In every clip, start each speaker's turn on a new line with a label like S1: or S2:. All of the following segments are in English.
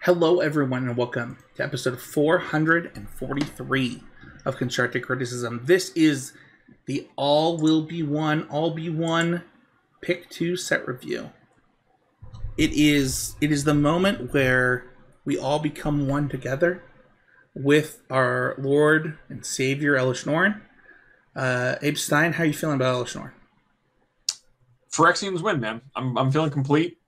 S1: Hello, everyone, and welcome to episode 443 of Constructive Criticism. This is the All Be One Pick 2 set review. It is the moment where we all become one together with our Lord and Savior, Elish Norn. Abe Stein, how are you feeling about Elish Norn?
S2: Phyrexians win, man. I'm feeling complete.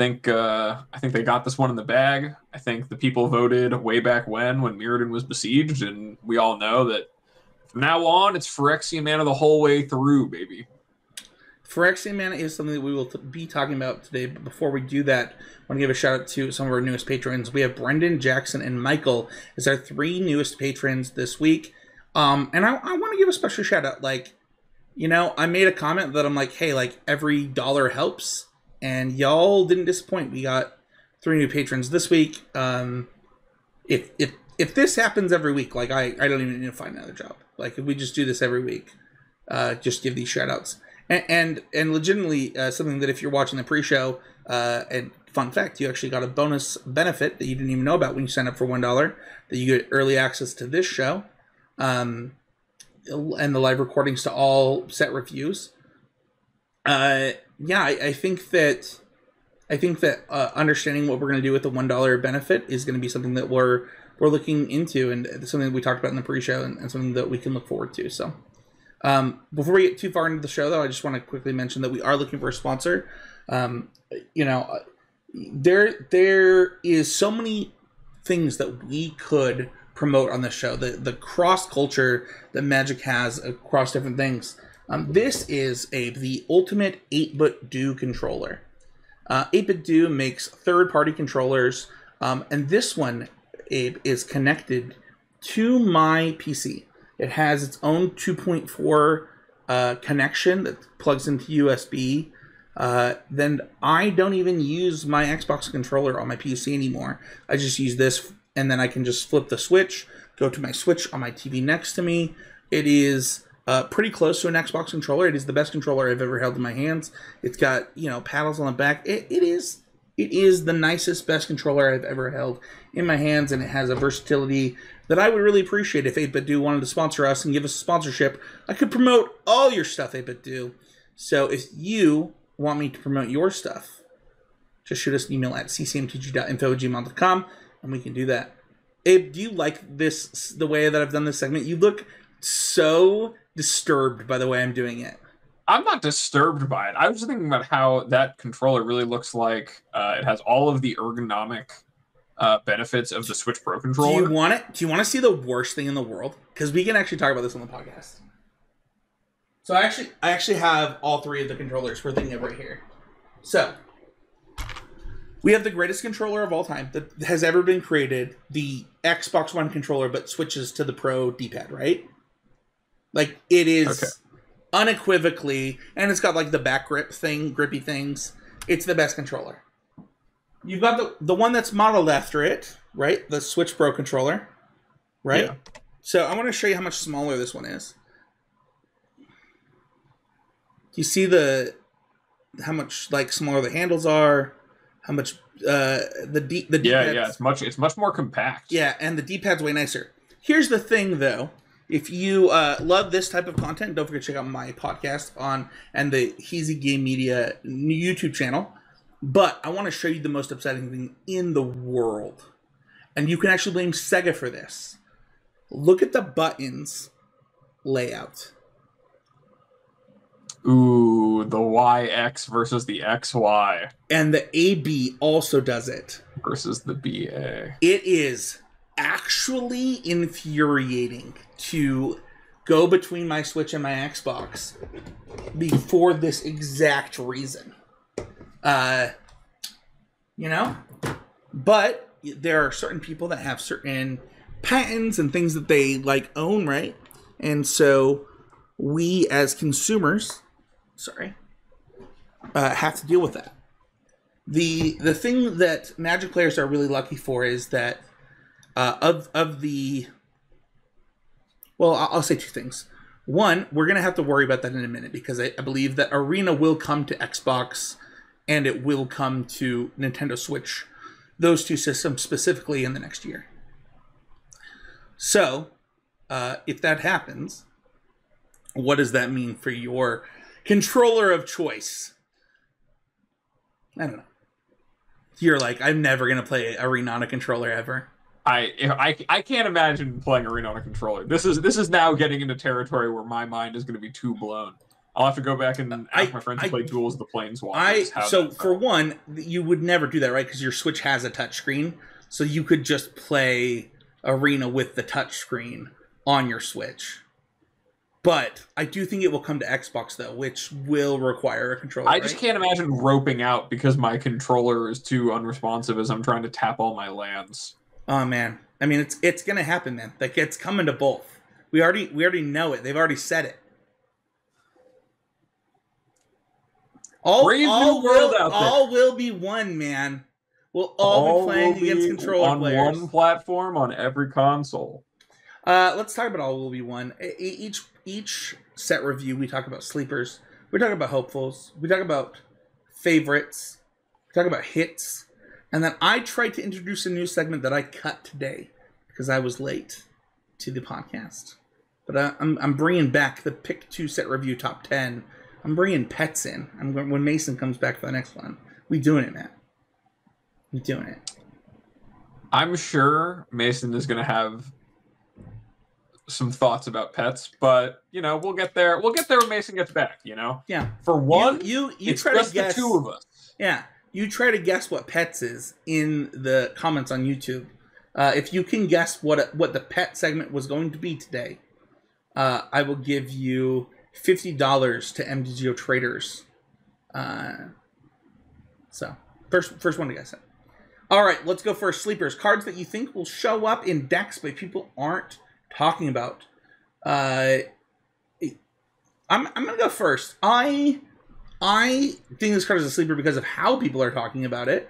S2: I think they got this one in the bag. I think the people voted way back when Mirrodin was besieged, and we all know that from now on, it's Phyrexian mana the whole way through, baby.
S1: Phyrexian mana is something that we will be talking about today, but before we do that, I want to give a shout out to some of our newest patrons. We have Brendan, Jackson, and Michael as our three newest patrons this week. And I want to give a special shout out. I made a comment that I'm like, hey, every dollar helps. And y'all didn't disappoint. We got three new patrons this week. If this happens every week, I don't even need to find another job. If we just do this every week, just give these shout outs. And legitimately, something that if you're watching the pre-show, and fun fact, you actually got a bonus benefit that you didn't even know about when you sign up for $1, that you get early access to this show, and the live recordings to all set reviews. I think that understanding what we're going to do with the $1 benefit is going to be something that we're looking into, and something that we talked about in the pre-show, and something that we can look forward to. So, before we get too far into the show, though, I just want to quickly mention that we are looking for a sponsor. There is so many things that we could promote on this show. The cross culture that Magic has across different things. This is the ultimate 8-bit Do controller. 8-bit Do makes third-party controllers, and this one, Abe, is connected to my PC. It has its own 2.4 connection that plugs into USB. Then I don't even use my Xbox controller on my PC anymore. I just use this, and then I can just flip the switch, go to my Switch on my TV next to me. It is pretty close to an Xbox controller. It is the best controller I've ever held in my hands. It's got, paddles on the back. It is the nicest, best controller I've ever held in my hands, and it has a versatility that I would really appreciate if 8-bit Do wanted to sponsor us and give us a sponsorship. I could promote all your stuff, 8-bit Do. So if you want me to promote your stuff, just shoot us an email at ccmtg.info@gmail.com, and we can do that. Abe, do you like this, the way that I've done this segment? You look so disturbed by the way I'm doing it.
S2: I'm not disturbed by it. I was just thinking about how that controller really looks like it has all of the ergonomic benefits of the Switch Pro controller.
S1: Do you want to see the worst thing in the world? Because we can actually talk about this on the podcast. So I actually have all three of the controllers. We're thinking of right here. So we have the greatest controller of all time that has ever been created, the Xbox One controller, but switches to the Pro D-pad, right? It is unequivocally, and it's got the back grippy things. It's the best controller. You've got the one that's modeled after it, right? The Switch Pro controller, right? Yeah. So I want to show you how much smaller this one is. You see how much smaller the handles are, how much the D-pads.
S2: Yeah, it's much more compact.
S1: Yeah, and the D-pad's way nicer. Here's the thing, though. If you love this type of content, don't forget to check out my podcast and the Heezy Game Media YouTube channel. But I want to show you the most upsetting thing in the world. And you can actually blame Sega for this. Look at the buttons layout.
S2: Ooh, the YX versus the XY.
S1: And the AB also does it.
S2: Versus the BA.
S1: It is actually infuriating to go between my Switch and my Xbox for this exact reason. But there are certain people that have certain patents and things that they own, right? And so we as consumers, have to deal with that. The thing that Magic players are really lucky for is that I'll say two things. One, we're going to have to worry about that in a minute because I believe that Arena will come to Xbox and it will come to Nintendo Switch those two systems specifically in the next year. So, if that happens, what does that mean for your controller of choice? I don't know. You're like, I'm never going to play Arena on a controller ever.
S2: I can't imagine playing Arena on a controller. This is now getting into territory where my mind is going to be too blown. I'll have to go back and ask my friends to play Duels of the Planeswalkers.
S1: So for one, you would never do that, right? Because your Switch has a touchscreen, so you could just play Arena with the touchscreen on your Switch. But I do think it will come to Xbox, though, which will require a controller.
S2: I just can't imagine roping out because my controller is too unresponsive as I'm trying to tap all my lands.
S1: Oh, man. I mean, it's going to happen, man. Like, it's coming to both. We already know it. They've already said it. All will be one, man. We'll all be playing against controller players.
S2: On one platform, on every console.
S1: Let's talk about all will be one. Each set review, we talk about sleepers. We talk about hopefuls. We talk about favorites. We talk about hits. And then I tried to introduce a new segment that I cut today because I was late to the podcast. But I'm bringing back the pick 2 set review top 10. I'm bringing pets in. When Mason comes back for the next one. We doing it, man. We doing it.
S2: I'm sure Mason is going to have some thoughts about pets, but we'll get there. We'll get there when Mason gets back.
S1: Yeah.
S2: For one,
S1: you
S2: it's
S1: try
S2: just
S1: to guess,
S2: the two of us.
S1: Yeah. You try to guess what pets is in the comments on YouTube. If you can guess what the pet segment was going to be today, I will give you $50 to MTGO Traders. So first one to guess it. All right, let's go for sleepers. Cards that you think will show up in decks but people aren't talking about. I'm gonna go first. I think this card is a sleeper because of how people are talking about it.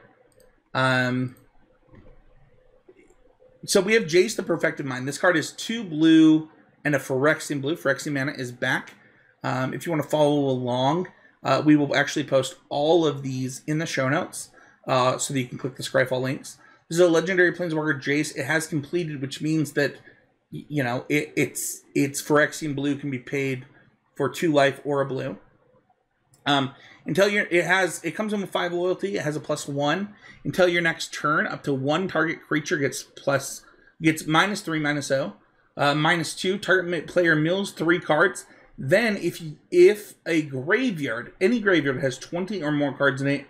S1: So we have Jace the Perfected Mind. This card is 2 blue and a Phyrexian blue. Phyrexian mana is back. If you want to follow along, we will actually post all of these in the show notes so that you can click the Scryfall links. This is a legendary Planeswalker Jace. It has completed, which means that its Phyrexian blue can be paid for 2 life or a blue. It comes in with 5 loyalty. It has a +1 until your next turn. Up to 1 target creature gets -3 -0. -2 target player mills 3 cards. Then if a graveyard, any graveyard has 20 or more cards in it,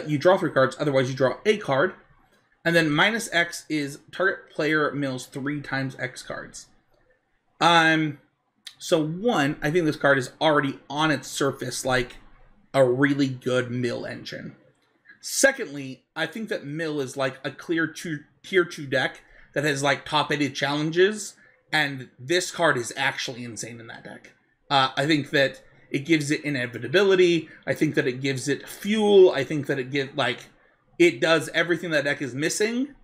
S1: you draw 3 cards. Otherwise, you draw a card. And then -X is target player mills 3 times X cards. So one, I think this card is already on its surface like a really good mill engine. Secondly, I think that mill is like a clear tier 2 deck that has like top-ended challenges, and this card is actually insane in that deck. I think that it gives it inevitability. I think that it gives it fuel. I think that it does everything that deck is missing.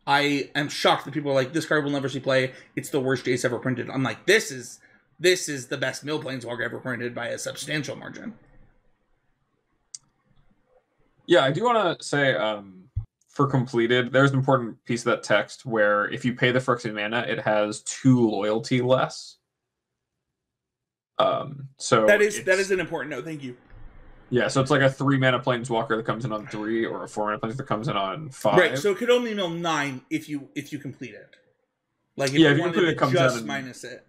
S1: I am shocked that people are like, this card will never see play. It's the worst Jace ever printed. I'm like, this is the best mill Planeswalker ever printed by a substantial margin.
S2: Yeah, I do want to say, for completed, there's an important piece of that text where if you pay the Phyrexian mana, it has 2 loyalty less. So
S1: that is an important note. Thank you.
S2: Yeah, so it's like a 3 mana Planeswalker that comes in on 3, or a 4 mana Planeswalker that comes in on 5.
S1: Right. So it could only mill 9 if you complete it. Like if
S2: you
S1: complete it, comes just minus it.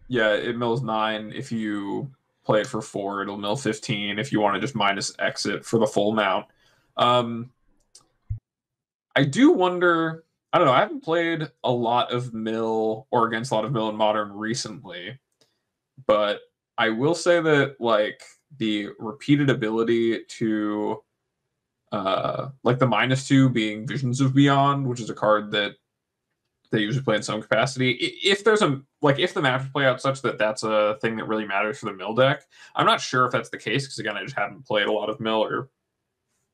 S2: Yeah, it mills 9. If you play it for 4, it'll mill 15. If you want to just minus exit for the full amount. I do wonder. I don't know. I haven't played a lot of mill or against a lot of mill in Modern recently, but I will say that like the repeated ability to like the -2 being Visions of Beyond, which is a card that they usually play in some capacity. If there's if the matches play out such that that's a thing that really matters for the mill deck, I'm not sure if that's the case because again I just haven't played a lot of mill or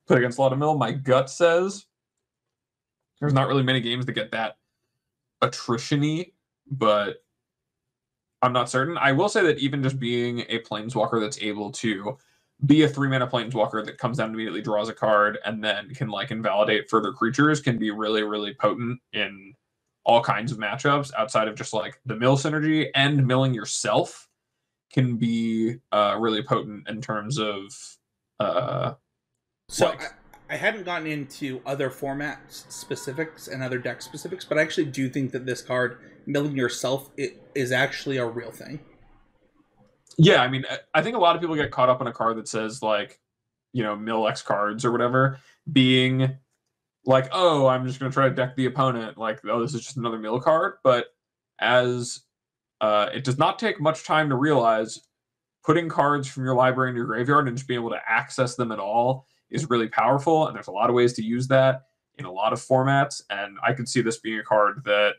S2: played against a lot of mill. My gut says there's not really many games that get that attrition-y, but I'm not certain. I will say that even just being a Planeswalker that's able to be a 3-mana planeswalker that comes down and immediately draws a card and then can like invalidate further creatures can be really, really potent in all kinds of matchups outside of just like the mill synergy, and milling yourself can be really potent in terms of
S1: So
S2: like
S1: I hadn't gotten into other format specifics and other deck specifics, but I actually do think that this card, milling yourself, it is actually a real thing.
S2: yeah, I mean, I think a lot of people get caught up on a card that says like, mill X cards or whatever, being like, oh, I'm just going to try to deck the opponent. Like, oh, this is just another mill card. But as it does not take much time to realize putting cards from your library in your graveyard and just being able to access them at all is really powerful. And there's a lot of ways to use that in a lot of formats. And I could see this being a card that,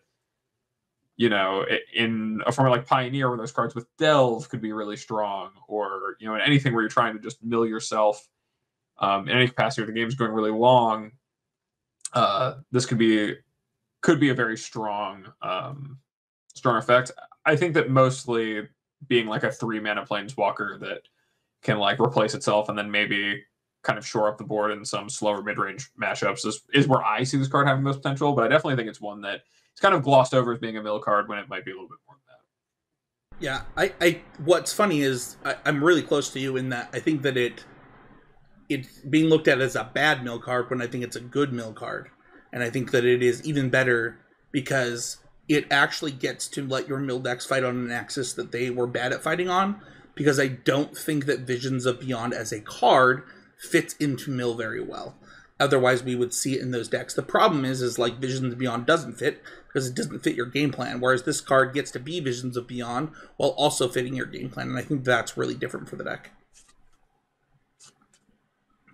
S2: in a format like Pioneer, where those cards with Delve could be really strong, or, in anything where you're trying to just mill yourself in any capacity where the game's going really long, this could be a very strong effect. I think that mostly being like a 3-mana planeswalker that can like replace itself and then maybe kind of shore up the board in some slower mid-range matchups is where I see this card having most potential. But I definitely think it's one that it's kind of glossed over as being a mill card when it might be a little bit more than that.
S1: Yeah, I what's funny is I'm really close to you in that I think that it's being looked at as a bad mill card when I think it's a good mill card. And I think that it is even better because it actually gets to let your mill decks fight on an axis that they were bad at fighting on, because I don't think that Visions of Beyond as a card fits into mill very well. Otherwise, we would see it in those decks. The problem is like Visions of Beyond doesn't fit because it doesn't fit your game plan, whereas this card gets to be Visions of Beyond while also fitting your game plan, and I think that's really different for the deck.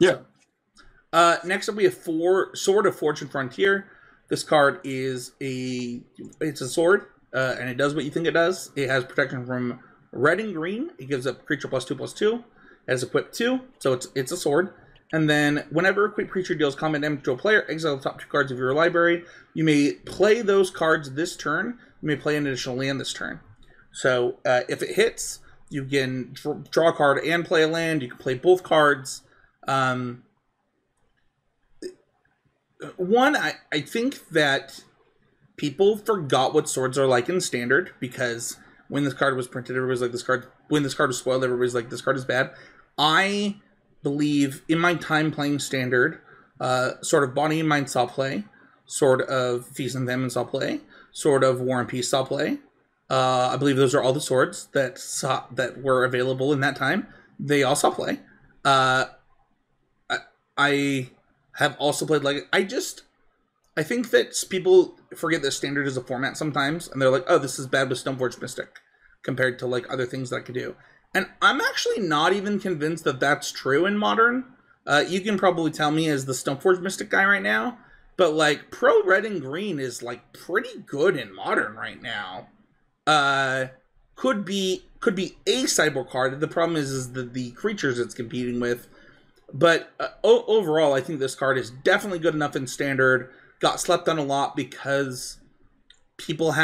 S2: Yeah.
S1: Next up, we have Sword of Fortune Frontier. This card is it's a sword, and it does what you think it does. It has protection from red and green. It gives up creature +2/+2. It has equip 2, so it's a sword. And then whenever a quick creature deals combat damage to a player, exile the top 2 cards of your library. You may play those cards this turn. You may play an additional land this turn. So if it hits, you can draw a card and play a land. You can play both cards. One, I think that people forgot what swords are like in Standard, because when this card was printed, everybody was like, this card, when this card was spoiled, everybody was like, this card is bad. I believe in my time playing Standard, Sword of Body and Mind saw play, Sword of Feast and Famine saw play, Sword of War and Peace saw play. I believe those are all the swords that were available in that time. They all saw play. I have also played like I think that people forget that Standard is a format sometimes, and they're like, oh, this is bad with Stoneforge Mystic compared to like other things that I could do. And I'm actually not even convinced that that's true in Modern. You can probably tell me as the Stoneforge Mystic guy right now, but like Pro Red and Green is like pretty good in Modern right now. Could be a cyborg card. The problem is the creatures it's competing with. But overall, I think this card is definitely good enough in Standard. Got slept on a lot because people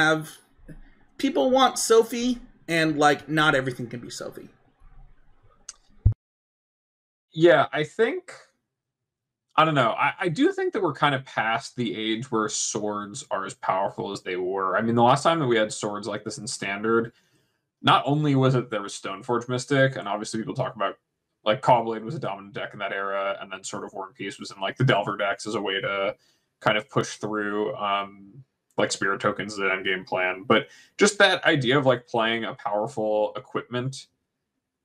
S1: want Sophie, and like not everything can be Sophie.
S2: Yeah, I don't know. I do think that we're kind of past the age where swords are as powerful as they were. I mean, the last time that we had swords like this in Standard, not only was it there was Stoneforge Mystic, and obviously people talk about like Cobblade was a dominant deck in that era, and then Sword of War and Peace was in like the Delver decks as a way to kind of push through like spirit tokens as an endgame plan. But just that idea of like playing a powerful equipment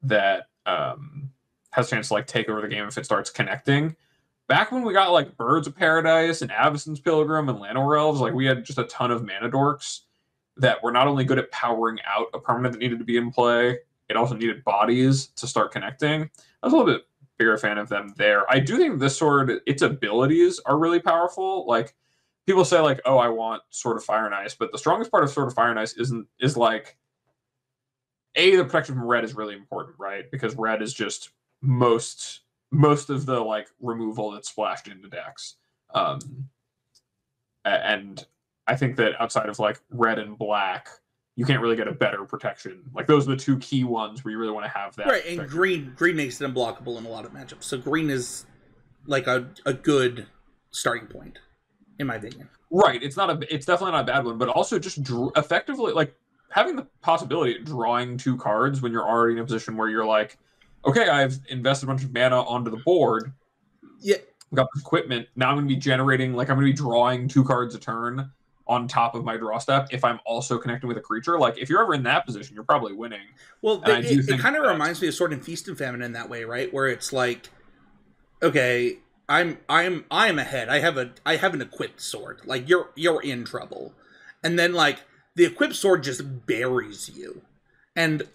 S2: that has a chance to like take over the game if it starts connecting. Back when we got like Birds of Paradise and Avacyn's Pilgrim and Llanowar Elves, like we had just a ton of mana dorks that were not only good at powering out a permanent that needed to be in play, it also needed bodies to start connecting. I was a little bit bigger fan of them there. I do think this sword, its abilities are really powerful. Like people say like, oh, I want Sword of Fire and Ice, but the strongest part of Sword of Fire and Ice is like, the protection from red is really important, right? Because red is just most of the like removal that's splashed into decks. And I think that outside of like red and black, you can't really get a better protection. Like those are the two key ones where you really want to have that.
S1: Right, and green makes it unblockable in a lot of matchups. So green is like a good starting point, in my opinion.
S2: Right, it's definitely not a bad one, but also just effectively like having the possibility of drawing 2 cards when you're already in a position where you're like, okay, I've invested a bunch of mana onto the board.
S1: Yeah,
S2: I've got this equipment. Now I'm going to be generating, like I'm going to be drawing 2 cards a turn on top of my draw step if I'm also connecting with a creature. Like if you're ever in that position, you're probably winning.
S1: Well, it kind of reminds me of Sword and Feast and Famine in that way, right? Where it's like, okay, I'm ahead. I have an equipped sword. Like you're in trouble, and then like the equipped sword just buries you, and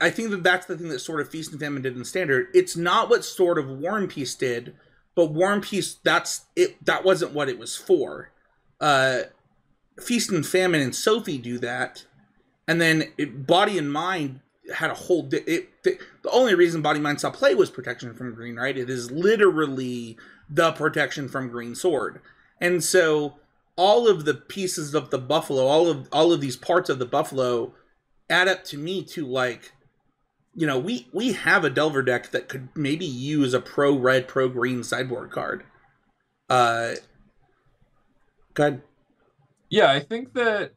S1: I think that's the thing that Sword of Feast and Famine did in Standard. It's not what Sword of War and Peace did, but War and Peace that wasn't what it was for. Feast and Famine and Sophie do that, and then Body and Mind had a whole. The only reason Body and Mind saw play was protection from green, right? It is literally the protection from green sword, and so all of the pieces of the buffalo, all of these parts of the buffalo, add up to me to like, you know, we have a Delver deck that could maybe use a pro red, pro green sideboard card. Go ahead.
S2: Yeah, I think that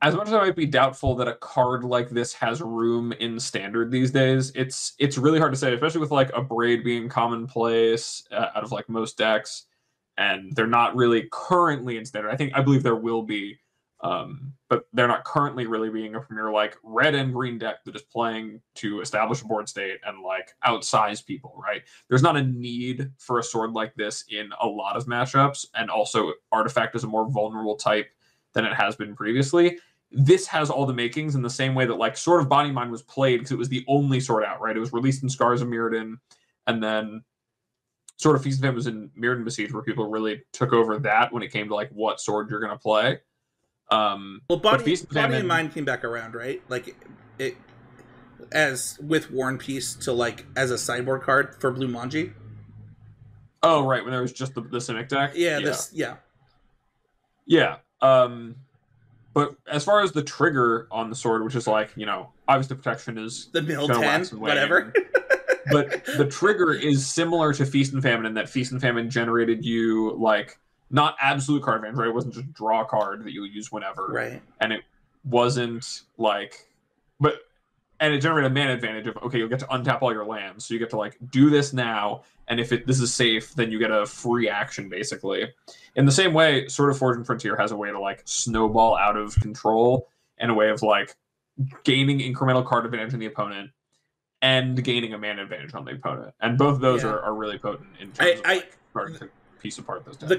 S2: as much as I might be doubtful that a card like this has room in Standard these days, it's really hard to say, especially with like a Braid being commonplace out of like most decks, and they're not really currently in Standard. I believe there will be, but they're not currently really being a premier like red and green deck that is playing to establish a board state and like outsize people, right? There's not a need for a sword like this in a lot of matchups, and also Artifact is a more vulnerable type than it has been previously. This has all the makings in the same way that like Sword of Body Mind was played because it was the only sword out, right? It was released in Scars of Mirrodin, and then Sword of Feast and Famine was in Mirrodin Besiege, where people really took over that when it came to like what sword you're going to play.
S1: Well, Body and Mind came back around, right? Like it as with War and Peace to like as a sideboard card for Blue Manji.
S2: Oh, right, when there was just the Simic deck.
S1: Yeah.
S2: But as far as the trigger on the sword, which is like, you know, obviously protection is
S1: the mill 10, whatever.
S2: But the trigger is similar to Feast and Famine in that Feast and Famine generated you like not absolute card advantage, right? It wasn't just draw a card that you would use whenever.
S1: Right.
S2: And it wasn't like and it generated a mana advantage of, okay, you'll get to untap all your lands. So you get to like do this now, and if this is safe, then you get a free action basically. In the same way, Sword of Fortune Frontier has a way to like snowball out of control and a way of like gaining incremental card advantage on the opponent and gaining a mana advantage on the opponent. And both of those are really potent in terms of like starting to piece apart those decks.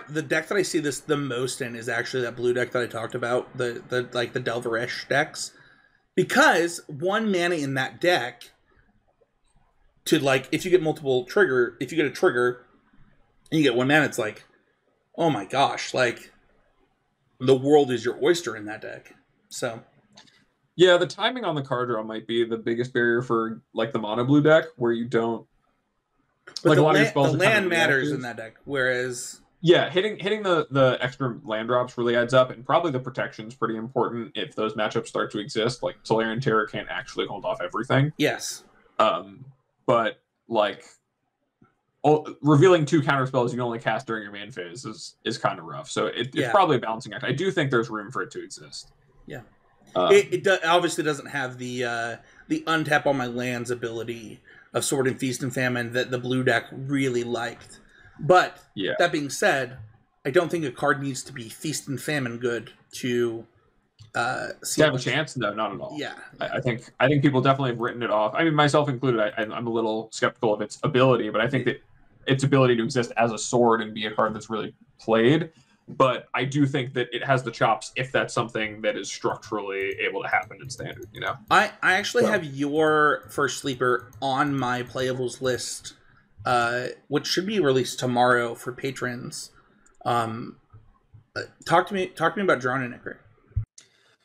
S1: The deck that I see this the most in is actually that blue deck that I talked about, the like the Delver-ish decks. Because 1 mana in that deck to like, if you get a trigger and you get 1 mana, it's like, oh my gosh, like the world is your oyster in that deck. So
S2: yeah, the timing on the card draw might be the biggest barrier for like the mono blue deck, where you don't.
S1: But like a lot of your spells, the land matters in that deck, whereas
S2: yeah, hitting the extra land drops really adds up, and probably the protection's pretty important if those matchups start to exist. Like Solarian Terror can't actually hold off everything.
S1: Yes.
S2: But like revealing 2 counter spells you can only cast during your main phase is kind of rough. So it's probably a balancing act. I do think there's room for it to exist.
S1: Yeah. It obviously doesn't have the untap all my lands ability of Sword and Feast and Famine that the blue deck really liked. But that being said, I don't think a card needs to be Feast and Famine good to
S2: have a chance. No, not at all.
S1: Yeah,
S2: I think people definitely have written it off. I mean, myself included. I'm a little skeptical of its ability, but I think that its ability to exist as a sword and be a card that's really played. But I do think that it has the chops if that's something that is structurally able to happen in Standard. You know,
S1: I actually have your first sleeper on my playables list, which should be released tomorrow for patrons. Talk to me about Drown and Ichor.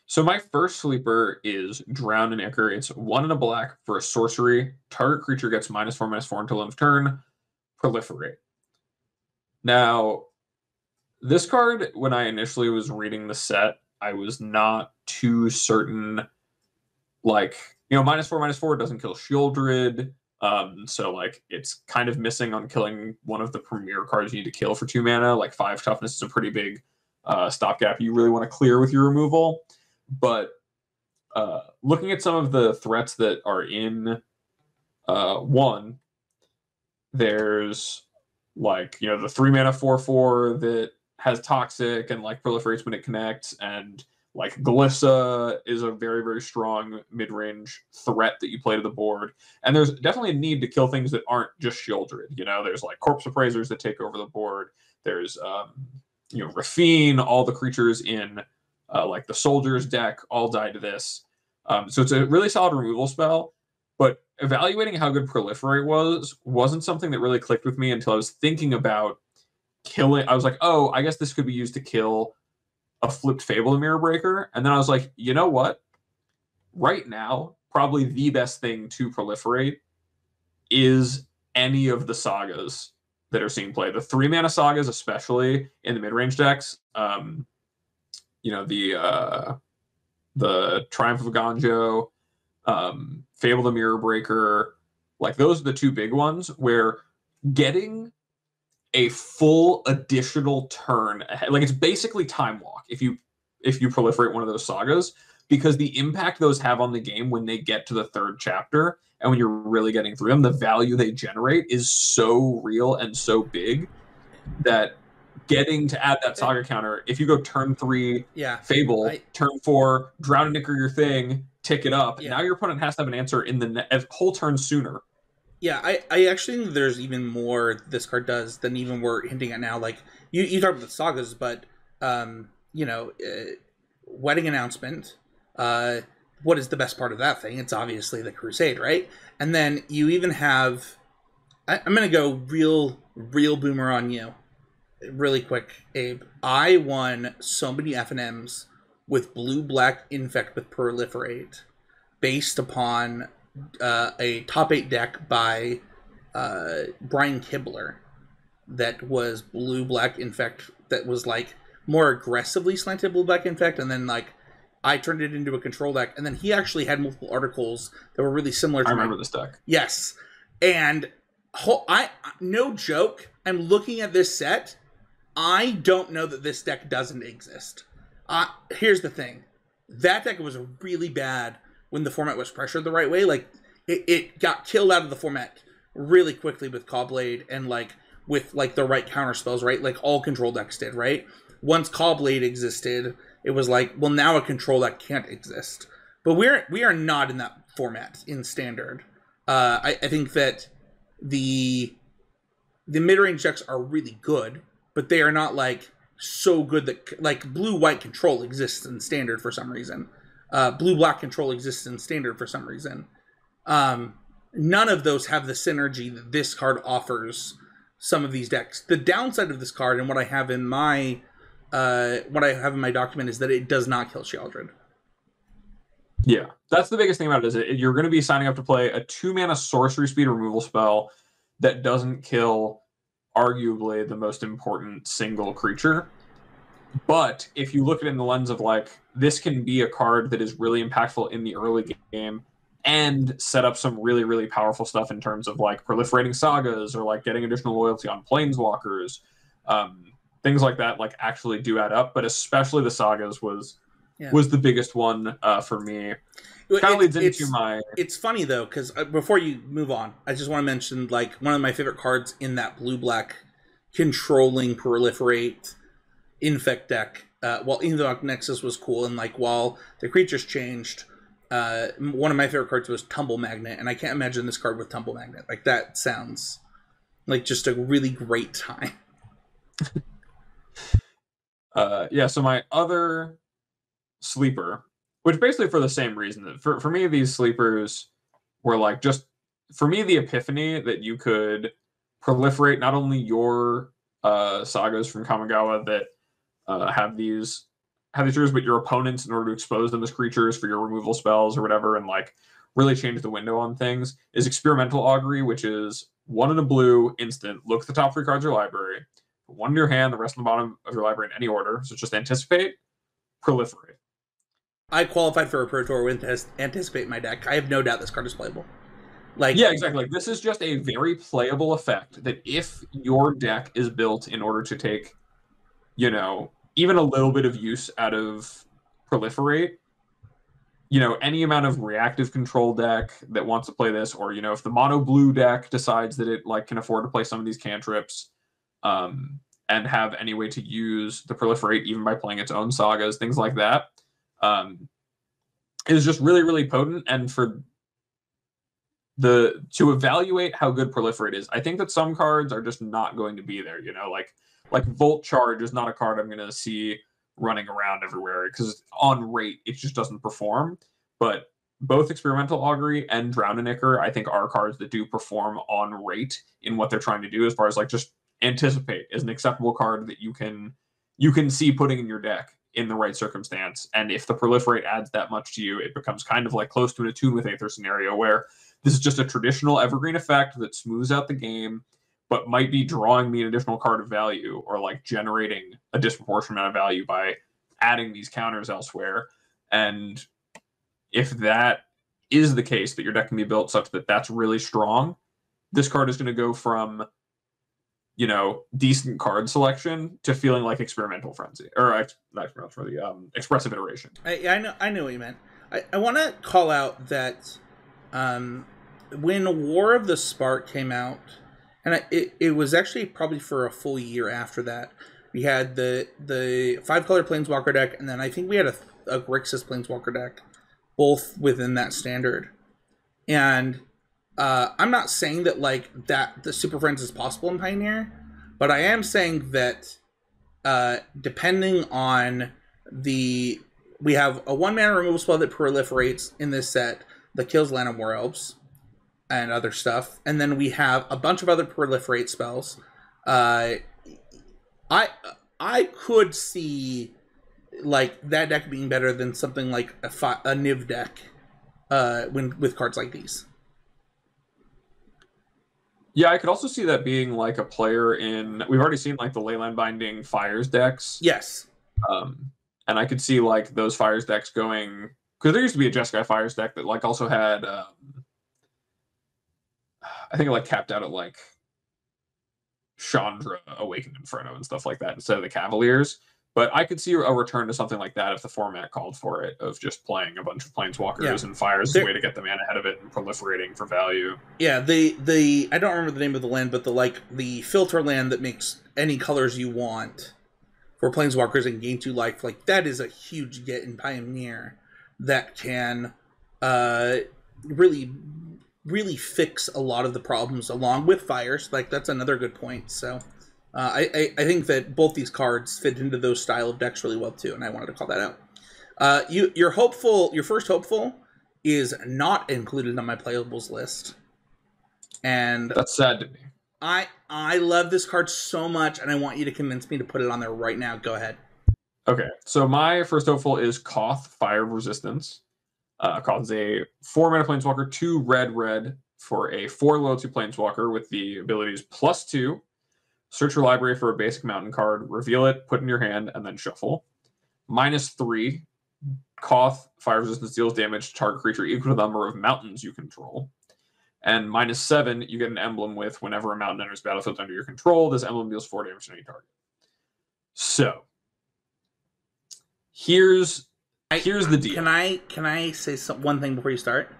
S2: So my first sleeper is Drown and Ichor. It's 1 and a black for a sorcery. Target creature gets -4/-4 until end of turn. Proliferate. Now, This card, when I initially was reading the set, I was not too certain. Like, -4/-4 doesn't kill Shieldred. So like it's kind of missing on killing one of the premier cards you need to kill for 2 mana. Like 5 toughness is a pretty big stopgap you really want to clear with your removal. But looking at some of the threats that are in one, there's like, the 3 mana 4/4 that has toxic and like proliferates when it connects, and like Glissa is a very, very strong mid-range threat that you play to the board. And there's definitely a need to kill things that aren't just Shieldred. There's like Corpse Appraisers that take over the board. There's Rafine, all the creatures in like the Soldiers deck all die to this. So it's a really solid removal spell. But evaluating how good Proliferate wasn't something that really clicked with me until I was thinking about killing. I was like, oh, I guess this could be used to kill a flipped Fable and Mirror Breaker. And then I was like, you know what? Right now, probably the best thing to proliferate is any of the sagas that are seeing play. The 3 mana sagas, especially in the mid-range decks. The Triumph of Ganjo, Fable the Mirror Breaker, like those are the two big ones where getting a full additional turn ahead, like it's basically Time Walk if you proliferate one of those sagas, because the impact those have on the game when they get to the third chapter and when you're really getting through them, the value they generate is so real and so big that getting to add that saga counter, if you go turn 3 Fable, turn 4 Drown and Nicker your thing, tick it up, now your opponent has to have an answer in the whole turn sooner.
S1: Yeah, I actually think there's even more this card does than even we're hinting at now. Like, you talk about the sagas, but, Wedding Announcement, what is the best part of that thing? It's obviously the Crusade, right? And then you even have... I'm going to go real boomer on you. Really quick, Abe. I won so many FNMs with blue-black Infect with Proliferate based upon a top 8 deck by Brian Kibler that was blue-black Infect that was like more aggressively slanted blue-black Infect, and then like I turned it into a control deck, and then he actually had multiple articles that were really similar to
S2: I remember this deck.
S1: Yes. And no joke, I'm looking at this set. I don't know that this deck doesn't exist. Here's the thing. That deck was really bad when the format was pressured the right way. Like, it got killed out of the format really quickly with Cawblade and, like, with, like, the right counter spells, right? Like, all control decks did, right? Once Cawblade existed, it was like, well, now a control deck can't exist. But we are not in that format in Standard. I think that the mid-range decks are really good, but they are not, like, so good that... Like, blue-white control exists in Standard for some reason. Blue-black control exists in Standard for some reason. None of those have the synergy that this card offers some of these decks. The downside of this card, and what I have in my document, is that it does not kill Shieldred.
S2: Yeah, that's the biggest thing about it, is you're going to be signing up to play a 2-mana sorcery speed removal spell that doesn't kill arguably the most important single creature. But if you look at it in the lens of, like, this can be a card that is really impactful in the early game and set up some really, really powerful stuff in terms of, like, proliferating sagas or, like, getting additional loyalty on planeswalkers, things like that, like, actually do add up. But especially the sagas was the biggest one for me. Kind of leads into my...
S1: It's funny, though, because before you move on, I just want to mention, like, one of my favorite cards in that blue-black controlling proliferate Infect deck. While Enoch Nexus was cool, and, like, while the creatures changed, one of my favorite cards was Tumble Magnet, and I can't imagine this card with Tumble Magnet. Like, that sounds like just a really great time.
S2: So my other sleeper, which basically for the same reason, that for me, these sleepers were like, just for me, the epiphany that you could proliferate not only your sagas from Kamigawa that have these creatures, but your opponents in order to expose them as creatures for your removal spells or whatever, and like really change the window on things, is Experimental Augury, which is 1 in a blue instant. Look at the top 3 cards of your library. Put one in your hand, the rest on the bottom of your library in any order. So just anticipate, proliferate.
S1: I qualified for a Pro Tour with Anticipate my deck. I have no doubt this card is playable. Like,
S2: yeah, exactly. Like, this is just a very playable effect that if your deck is built in order to take, you know, even a little bit of use out of proliferate, you know, any amount of reactive control deck that wants to play this, or, you know, if the mono blue deck decides that it like can afford to play some of these cantrips, and have any way to use the proliferate even by playing its own sagas, things like that, is just really, really potent. And for to evaluate how good proliferate is, I think that some cards are just not going to be there. You know, like Volt Charge is not a card I'm going to see running around everywhere because on rate it just doesn't perform. But both Experimental Augury and Drownenicker, I think, are cards that do perform on rate in what they're trying to do, as far as like just Anticipate is an acceptable card that you can see putting in your deck in the right circumstance. And if the proliferate adds that much to you, it becomes kind of like close to an Attune with Aether scenario where this is just a traditional evergreen effect that smooths out the game, but might be drawing me an additional card of value or like generating a disproportionate amount of value by adding these counters elsewhere. And if that is the case, that your deck can be built such that that's really strong, this card is going to go from, you know, decent card selection to feeling like Experimental Frenzy, or not Experimental Frenzy, Expressive Iteration.
S1: I know what you meant. I want to call out that when War of the Spark came out, and it was actually probably for a full year after that, we had the 5-color Planeswalker deck, and then I think we had a Grixis Planeswalker deck, both within that standard. And I'm not saying that like that the Super Friends is possible in Pioneer, but I am saying that depending on we have a 1-mana removal spell that proliferates in this set that kills Land of War Elves and other stuff, and then we have a bunch of other proliferate spells. I could see like that deck being better than something like a Niv deck with cards like these.
S2: Yeah, I could also see that being like a player in. We've already seen like the Leyline Binding Fires decks.
S1: Yes.
S2: And I could see like those Fires decks going, because there used to be a Jeskai Fires deck that like also had. I think it like capped out at like Chandra, Awakened Inferno, and stuff like that instead of the Cavaliers. But I could see a return to something like that if the format called for it, of just playing a bunch of Planeswalkers and Fires as a way to get the mana ahead of it and proliferating for value.
S1: Yeah, the I don't remember the name of the land, but the filter land that makes any colors you want for Planeswalkers and gain 2 life, like that is a huge get in Pioneer that can really fix a lot of the problems along with Fires. Like that's another good point. So I think that both these cards fit into those style of decks really well too, and I wanted to call that out. Your first hopeful is not included on my playables list, and
S2: that's sad to me.
S1: I love this card so much, and I want you to convince me to put it on there right now. Go ahead.
S2: Okay, so my first hopeful is Koth, Fire of Resistance. Koth is a 4-mana Planeswalker, 2 red for a 4 loyalty Planeswalker with the abilities +2. Search your library for a basic mountain card, reveal it, put it in your hand, and then shuffle. -3, Koth, Fire Resistance deals damage to target creature equal to the number of mountains you control. And -7, you get an emblem with whenever a mountain enters battlefield under your control, this emblem deals 4 damage to any target. So, here's the deal.
S1: Can I say one thing before you start?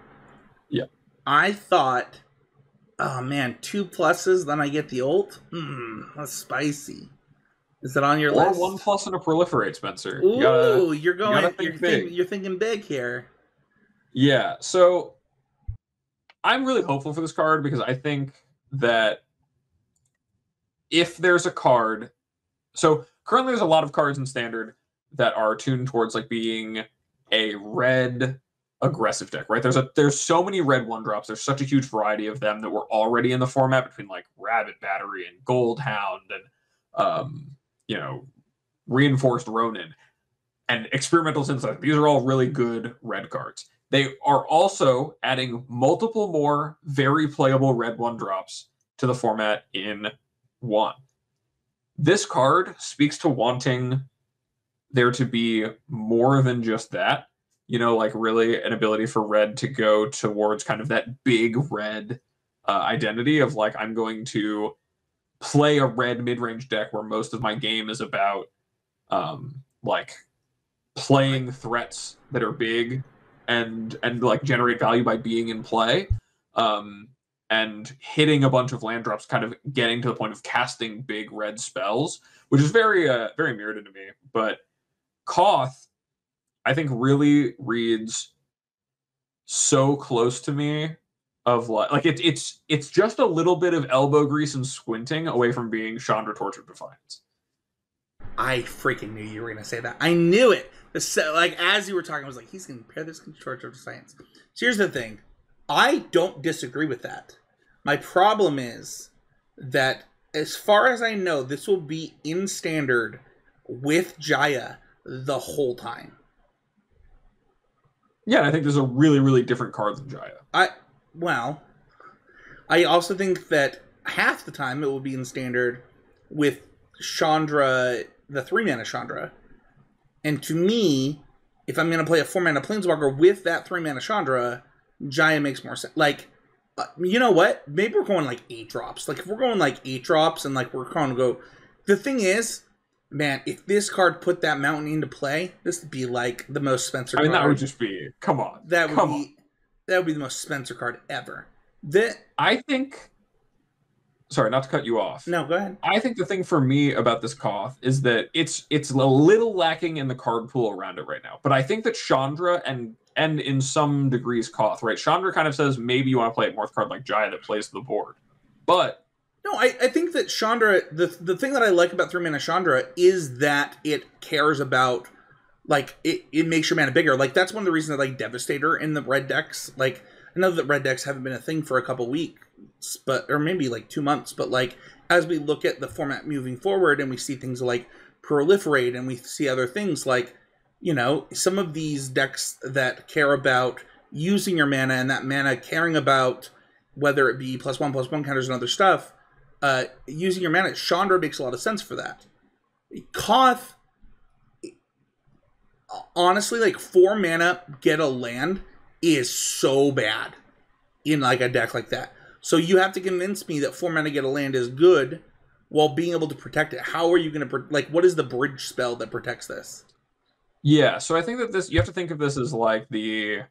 S2: Yeah.
S1: I thought, oh man, 2 pluses, then I get the ult? That's spicy. Is that on your list?
S2: Or 1+ and a proliferate, Spencer.
S1: Ooh, you're thinking big here.
S2: Yeah, so I'm really hopeful for this card because I think that if there's a card, so currently there's a lot of cards in Standard that are tuned towards like being a red aggressive deck, right? There's so many red 1-drops. There's such a huge variety of them that were already in the format between like Rabbit Battery and Gold Hound and Reinforced Ronin and Experimental Synthesizer. These are all really good red cards. They are also adding multiple more very playable red 1-drops to the format in 1. This card speaks to wanting there to be more than just that. Like really an ability for red to go towards kind of that big red identity of like, I'm going to play a red mid-range deck where most of my game is about like playing threats that are big and like generate value by being in play. And hitting a bunch of land drops, kind of getting to the point of casting big red spells, which is very mirrored into me. But Koth, I think, really reads so close to me of like it's just a little bit of elbow grease and squinting away from being Chandra Tortured Defiance.
S1: I freaking knew you were gonna say that. I knew it. Like as you were talking, I was like, he's gonna pair this with Tortured Defiance. So here's the thing. I don't disagree with that. My problem is that, as far as I know, this will be in standard with Jaya the whole time.
S2: Yeah, I think there's a really, really different card than Jaya.
S1: I also think that half the time it will be in standard with Chandra, the 3-mana Chandra. And to me, if I'm going to play a 4-mana Planeswalker with that 3-mana Chandra, Jaya makes more sense. Like, you know what? Maybe we're going like 8 drops. Like, if we're going like 8 drops and like we're going to go... The thing is, man, if this card put that mountain into play, this would be like the most Spencer card.
S2: I mean, that would just be... Come on.
S1: That would be the most Spencer card ever.
S2: I think... Sorry, not to cut you off.
S1: No, go ahead.
S2: I think the thing for me about this Koth is that it's a little lacking in the card pool around it right now. But I think that Chandra and in some degrees Koth, right? Chandra kind of says maybe you want to play a Morph card like Jaya that plays the board. But...
S1: No, I think that Chandra, the thing that I like about 3-mana Chandra is that it cares about, like, it makes your mana bigger. Like, that's one of the reasons I like Devastator in the red decks. Like, I know that red decks haven't been a thing for a couple weeks, or maybe like 2 months, but like, as we look at the format moving forward and we see things like Proliferate and we see other things like, some of these decks that care about using your mana and that mana caring about whether it be +1/+1 counters and other stuff, using your mana, Chandra makes a lot of sense for that. Koth, honestly, like 4 mana, get a land is so bad in like a deck like that. So you have to convince me that 4 mana get a land is good while being able to protect it. How are you going to, like, what is the bridge spell that protects this?
S2: Yeah, so I think that you have to think of this as like the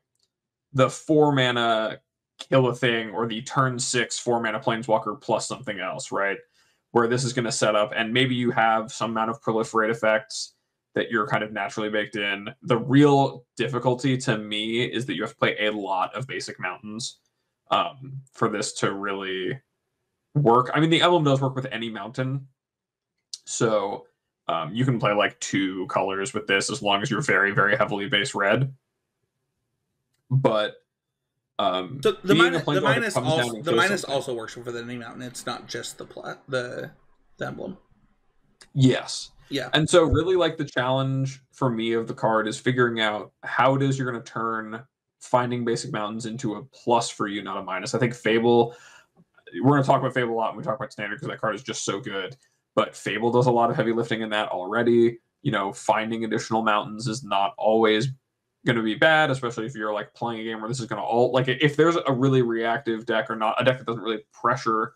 S2: 4 mana kill a thing, or the turn 6 4-mana Planeswalker plus something else, right? Where this is going to set up, and maybe you have some amount of proliferate effects that you're kind of naturally baked in. The real difficulty to me is that you have to play a lot of basic mountains for this to really work. I mean, the emblem does work with any mountain, so you can play like 2 colors with this as long as you're very, very heavily base red. But
S1: so the minus also works for the any mountain. It's not just the emblem.
S2: Yes.
S1: Yeah.
S2: And so really like the challenge for me of the card is figuring out how it is you're going to turn finding basic mountains into a plus for you, not a minus. I think Fable, we're going to talk about Fable a lot when we talk about Standard because that card is just so good. But Fable does a lot of heavy lifting in that already. Finding additional mountains is not always going to be bad, especially if you're like playing a game where this is going to like if there's a really reactive deck or not, a deck that doesn't really pressure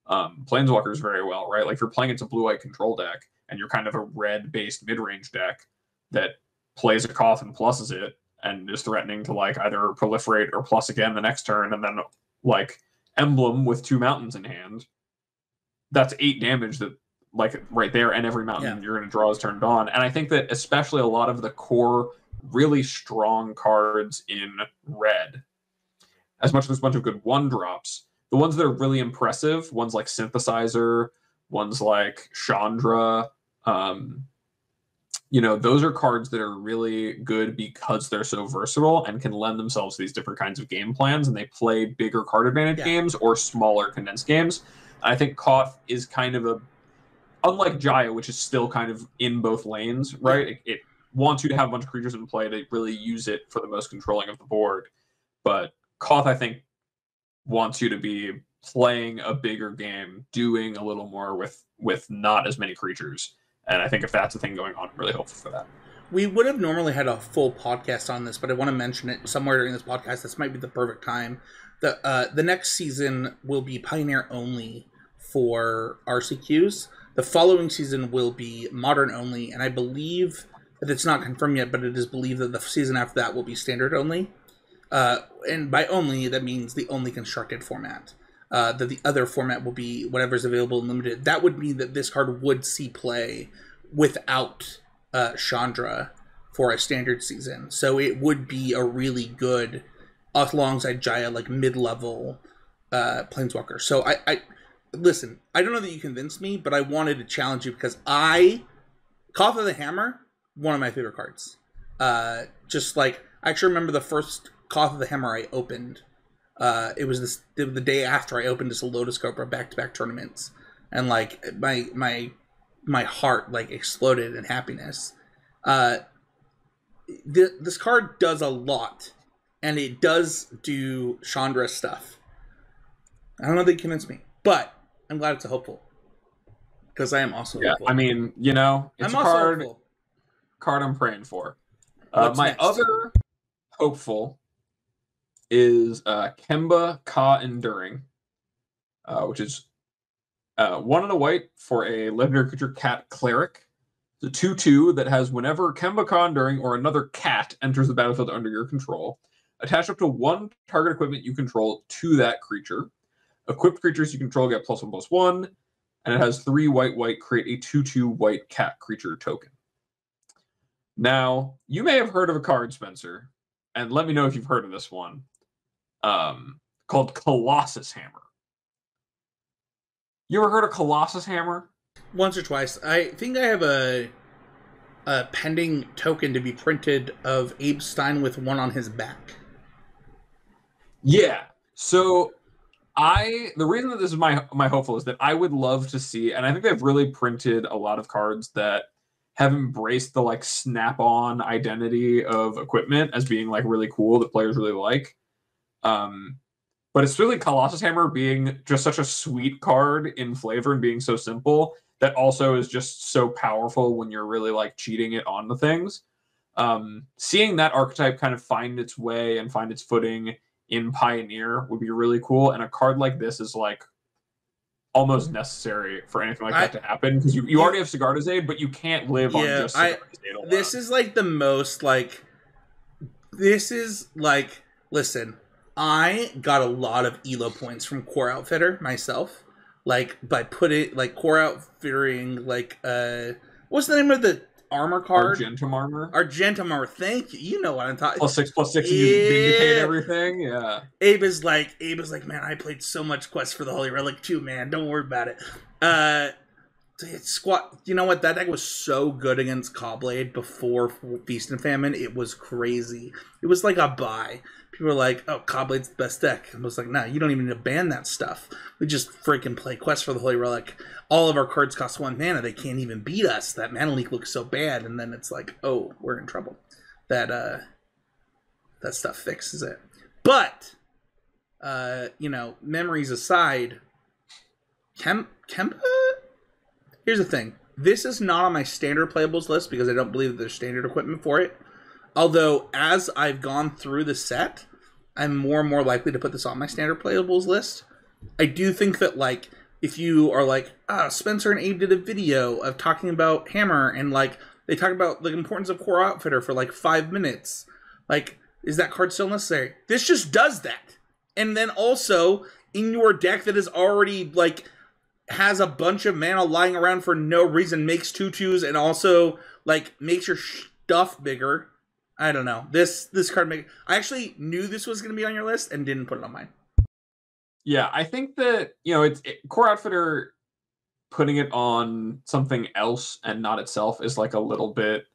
S2: Planeswalkers very well, right? Like if you're playing it's a blue-white control deck and you're kind of a red-based mid-range deck that plays a Koth and pluses it and is threatening to like either proliferate or plus again the next turn and then like emblem with 2 mountains in hand, that's 8 damage that like right there, and every mountain you're going to draw is turned on. And I think that especially a lot of the core really strong cards in red, as much as there's a bunch of good 1-drops, the ones that are really impressive, ones like Synthesizer, ones like Chandra, those are cards that are really good because they're so versatile and can lend themselves to these different kinds of game plans, and they play bigger card advantage games or smaller condensed games. And I think Koth is kind of unlike Jaya, which is still kind of in both lanes, right? It wants you to have a bunch of creatures in play to really use it for the most controlling of the board. But Koth, I think, wants you to be playing a bigger game, doing a little more with not as many creatures. And I think if that's a thing going on, I'm really hopeful for that.
S1: We would have normally had a full podcast on this, but I want to mention it somewhere during this podcast. This might be the perfect time. The next season will be Pioneer only for RCQs. The following season will be Modern only, and I believe that it's not confirmed yet, but it is believed that the season after that will be Standard only. And by only, that means the only constructed format. That the other format will be whatever's available in Limited. That would mean that this card would see play without Chandra for a Standard season. So it would be a really good, alongside Jaya, like mid-level Planeswalker. So I listen, I don't know that you convinced me, but I wanted to challenge you because Cough of the Hammer, one of my favorite cards. Just like, I actually remember the first Cough of the Hammer I opened. It was the day after I opened this Lotus Cobra back-to-back tournaments. And like, my heart like exploded in happiness. This card does a lot, and it does do Chandra stuff. I don't know if they convinced me, but I'm glad it's a hopeful, because I am also hopeful.
S2: I mean, you know, it's a card I'm praying for. My
S1: next?
S2: other hopeful is Kemba Ka Enduring, which is 1 and a white for a legendary creature cat cleric. It's a 2/2 that has whenever Kemba Ka Enduring or another cat enters the battlefield under your control, attach up to 1 target equipment you control to that creature. Equipped creatures you control get +1/+1, and it has 3 white, create a 2/2 white cat creature token. Now, you may have heard of a card, Spencer, and let me know if you've heard of this one, called Colossus Hammer. You ever heard of Colossus Hammer?
S1: Once or twice. I think I have a pending token to be printed of Abe Stein with one on his back.
S2: Yeah. So the reason that this is my hopeful is that I would love to see, and I think they've really printed a lot of cards that have embraced the like snap-on identity of equipment as being like really cool that players really like. But it's really Colossus Hammer being just such a sweet card in flavor and being so simple that also is just so powerful when you're really like cheating it on the things. Seeing that archetype kind of find its way and find its footing in Pioneer would be really cool. And a card like this is like almost necessary for anything like that to happen, because you already have Sigarda's Aid, but you can't live on just Sigarda's Aid alone.
S1: This is like the most like, this is like, listen, I got a lot of ELO points from Core Outfitter myself, like by Core Outfitting, like what's the name of the armor card?
S2: Argentum Armor.
S1: Argentum Armor. Thank you. You know what I'm talking.
S2: +6/+6. You vindicate everything. Yeah.
S1: Abe is like, man, I played so much Quest for the Holy Relic too, man. Don't worry about it. It's squat. You know what? That deck was so good against Cobblade before Feast and Famine. It was crazy. It was like a buy. People were like, oh, Cobblade's the best deck. I was like, nah, you don't even need to ban that stuff. We just freaking play Quest for the Holy Relic. All of our cards cost 1 mana. They can't even beat us. That mana leak looks so bad. And then it's like, oh, we're in trouble. That stuff fixes it. But, memories aside, Kemba? Here's the thing. This is not on my standard playables list because I don't believe that there's standard equipment for it. Although, as I've gone through the set, I'm more and more likely to put this on my standard playables list. I do think that, like, if you are like, Spencer and Abe did a video of talking about Hammer, and, like, they talk about the importance of Core Outfitter for, like, 5 minutes. Like, is that card still necessary? This just does that. And then also, in your deck that is already, like, has a bunch of mana lying around for no reason, makes 2/2s, and also, like, makes your stuff bigger. I don't know. This card I actually knew this was going to be on your list and didn't put it on mine.
S2: Yeah, I think that, Core Outfitter putting it on something else and not itself is like a little bit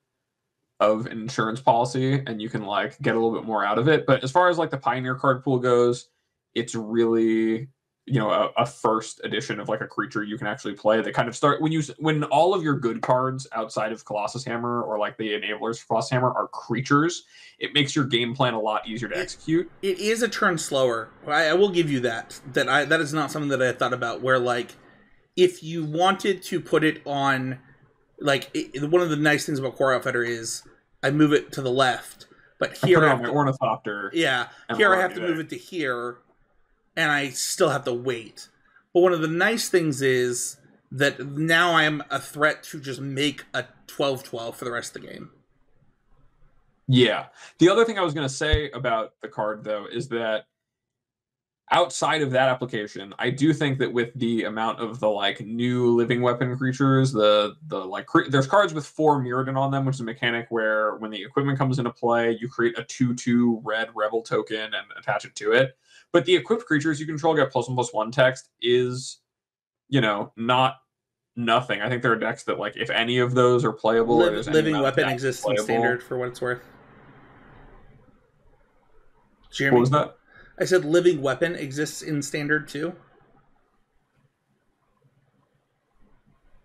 S2: of an insurance policy, and you can like get a little bit more out of it. But as far as like the Pioneer card pool goes, it's really a first edition of like a creature you can actually play that kind of start when all of your good cards outside of Colossus Hammer or like the enablers for Colossus Hammer are creatures. It makes your game plan a lot easier to execute.
S1: It is a turn slower. I will give you that. That is not something that I thought about. Where like, if you wanted to put it on, like one of the nice things about Core Outfitter is I move it to the left, but here
S2: I put it on my Ornithopter.
S1: Yeah, here I have to move it to here, and I still have to wait. But one of the nice things is that now I am a threat to just make a 12/12 for the rest of the game.
S2: Yeah. The other thing I was going to say about the card, though, is that outside of that application, I do think that with the amount of the like new living weapon creatures, there's cards with 4 Mirrodin on them, which is a mechanic where when the equipment comes into play, you create a 2/2 red rebel token and attach it to it. But the equipped creatures you control get +1/+1 text is, not nothing. I think there are decks that like if any of those are playable,
S1: living weapon exists in standard for what it's worth. Jeremy,
S2: what was that?
S1: I said living weapon exists in standard too.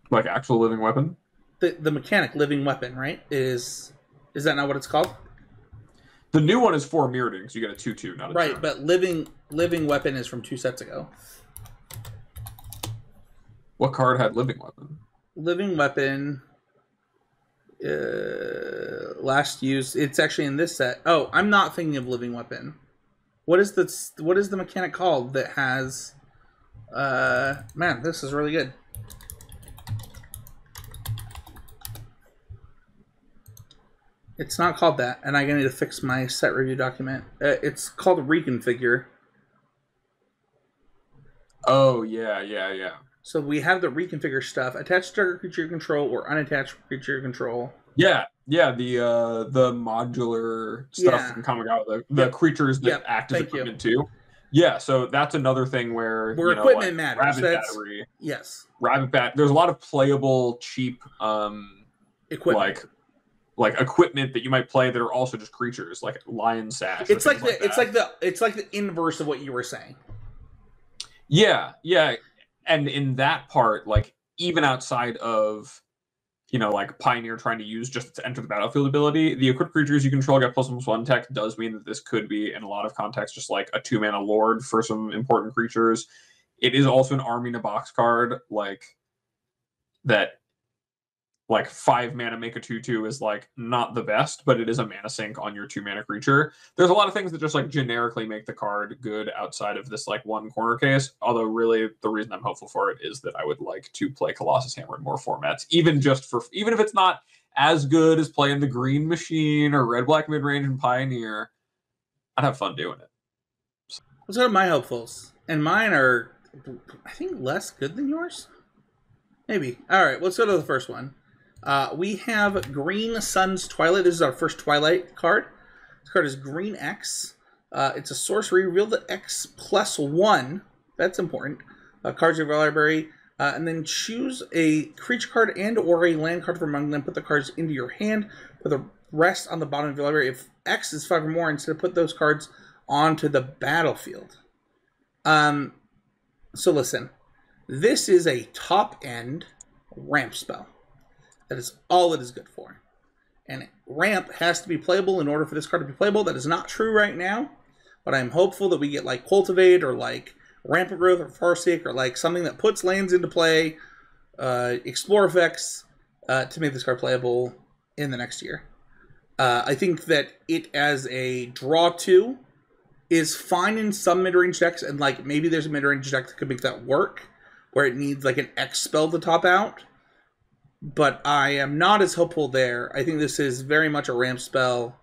S2: Like actual living weapon?
S1: The mechanic living weapon, right? Is that not what it's called?
S2: The new one is 4 Mirrodin, so you get a 2/2, not a
S1: right.
S2: turn.
S1: But living weapon is from 2 sets ago.
S2: What card had living weapon?
S1: Living weapon. Last use. It's actually in this set. Oh, I'm not thinking of living weapon. What is the mechanic called that has? Man, this is really good. It's not called that, and I'm gonna need to fix my set review document. It's called reconfigure.
S2: Oh yeah.
S1: So we have the reconfigure stuff. Attach target creature you control or unattached creature you control.
S2: Yeah. The modular stuff that can come out the creatures that act as equipment too. Yeah, so that's another thing where
S1: equipment matters.
S2: Rabbit Battery.
S1: Yes.
S2: Rabbit Bat. There's a lot of playable, cheap
S1: equipment.
S2: Like equipment that you might play that are also just creatures, like Lion Sash.
S1: It's like the inverse of what you were saying.
S2: Yeah. And in that part, like even outside of like Pioneer trying to use just to enter the battlefield ability, the equipped creatures you control get +1/+1 text does mean that this could be, in a lot of contexts, just like a 2-mana Lord for some important creatures. It is also an army in a box card, like that. Like 5 mana make a 2/2 is like not the best, but it is a mana sink on your 2 mana creature. There's a lot of things that just like generically make the card good outside of this like one corner case. Although really the reason I'm hopeful for it is that I would like to play Colossus Hammer in more formats, even if it's not as good as playing the Green Machine or Red Black Midrange and Pioneer. I'd have fun doing it.
S1: So. Let's go to my hopefuls, and mine are I think less good than yours. Maybe. All right, let's go to the first one. We have Green Sun's Twilight. This is our first Twilight card. This card is Green X. It's a sorcery. Reveal the X +1. That's important. Cards of your library. And then choose a creature card and or a land card from among them. Put the cards into your hand. Put the rest on the bottom of your library. If X is 5 or more, instead put those cards onto the battlefield. So listen. This is a top-end ramp spell. That is all it is good for. And ramp has to be playable in order for this card to be playable. That is not true right now. But I'm hopeful that we get like Cultivate or like Rampant Growth or Farseek or like something that puts lands into play, Explore effects, to make this card playable in the next year. I think that it as a draw 2 is fine in some mid-range decks. And like maybe there's a mid-range deck that could make that work where it needs like an X spell to top out. But I am not as hopeful there. I think this is very much a ramp spell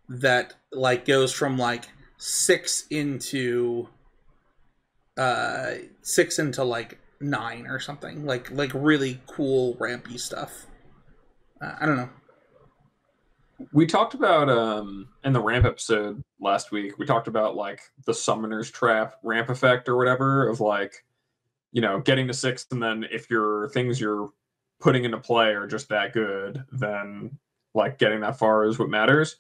S1: that like goes from like 6 into like 9 or something. Like really cool rampy stuff. I don't know.
S2: We talked about in the ramp episode last week, we talked about like the Summoner's Trap ramp effect or whatever of like, getting to 6, and then if your things you're putting into play are just that good, then like getting that far is what matters.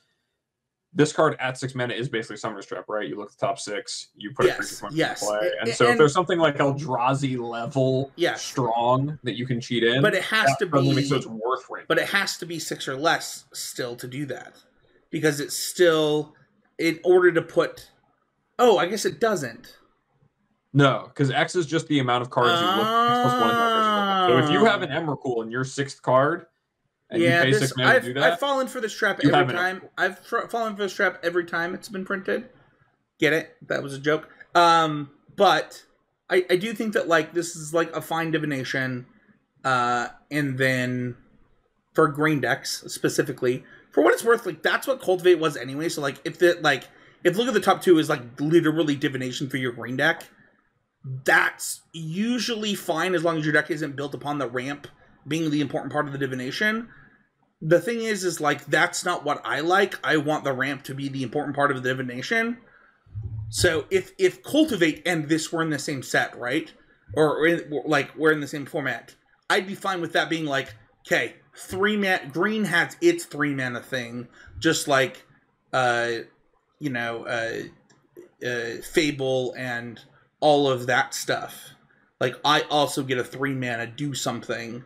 S2: this card at 6 mana is basically Summoner's Trap, right? You look at the top 6, you put a creature from play. And so if there's something like Eldrazi level strong that you can cheat in,
S1: but it has to be
S2: makes it worth it.
S1: But it has to be 6 or less still to do that. Because it's still, in order to put, I guess it doesn't.
S2: No, because X is just the amount of cards you look at. So if you have an Emrakul in your 6th card, and you pay 6 mana to do that,
S1: I've fallen for this trap every time. I've fallen for this trap every time it's been printed. Get it? That was a joke. But I do think that like this is like a fine divination, and then for green decks specifically, for what it's worth, like that's what Cultivate was anyway. So like if look at the top 2 is like literally divination for your green deck, that's usually fine as long as your deck isn't built upon the ramp being the important part of the divination. The thing is like that's not what I like. I want the ramp to be the important part of the divination. So if Cultivate and this were in the same set, right, or like we're in the same format, I'd be fine with that being like, okay, 3 mana green has its 3 mana thing, just like Fable and all of that stuff. Like I also get a 3 mana do something.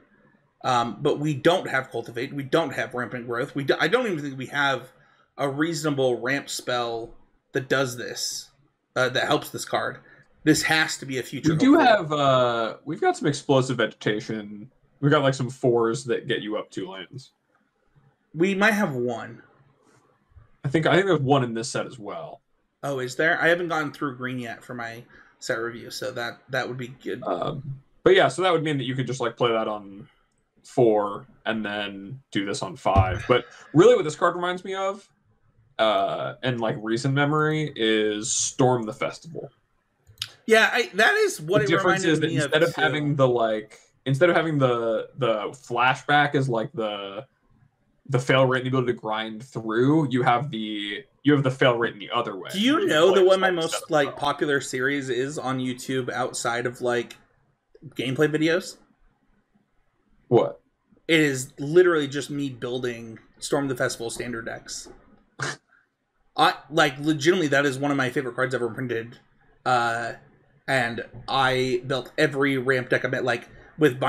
S1: But we don't have Cultivate. We don't have Rampant Growth. I don't even think we have a reasonable ramp spell that does this, that helps this card. This has to be a future.
S2: We do have, we've got some Explosive Vegetation. We've got like some 4s that get you up 2 lands.
S1: We might have 1.
S2: I think there's 1 in this set as well.
S1: Oh, is there? I haven't gone through green yet for my set review, so that would be good.
S2: But yeah, so that would mean that you could just like play that on 4 and then do this on 5. But really what this card reminds me of, and like recent memory, is Storm the Festival.
S1: Yeah, that is what
S2: the
S1: it reminded me of.
S2: Instead of having the flashback as like the fail rate and the ability to grind through, you have the fail rate in the other way.
S1: Do you know that one of my most like popular series is on YouTube outside of like gameplay videos?
S2: What?
S1: It is literally just me building Storm the Festival standard decks. Legitimately, that is one of my favorite cards ever printed. And I built every ramp deck I met. Like when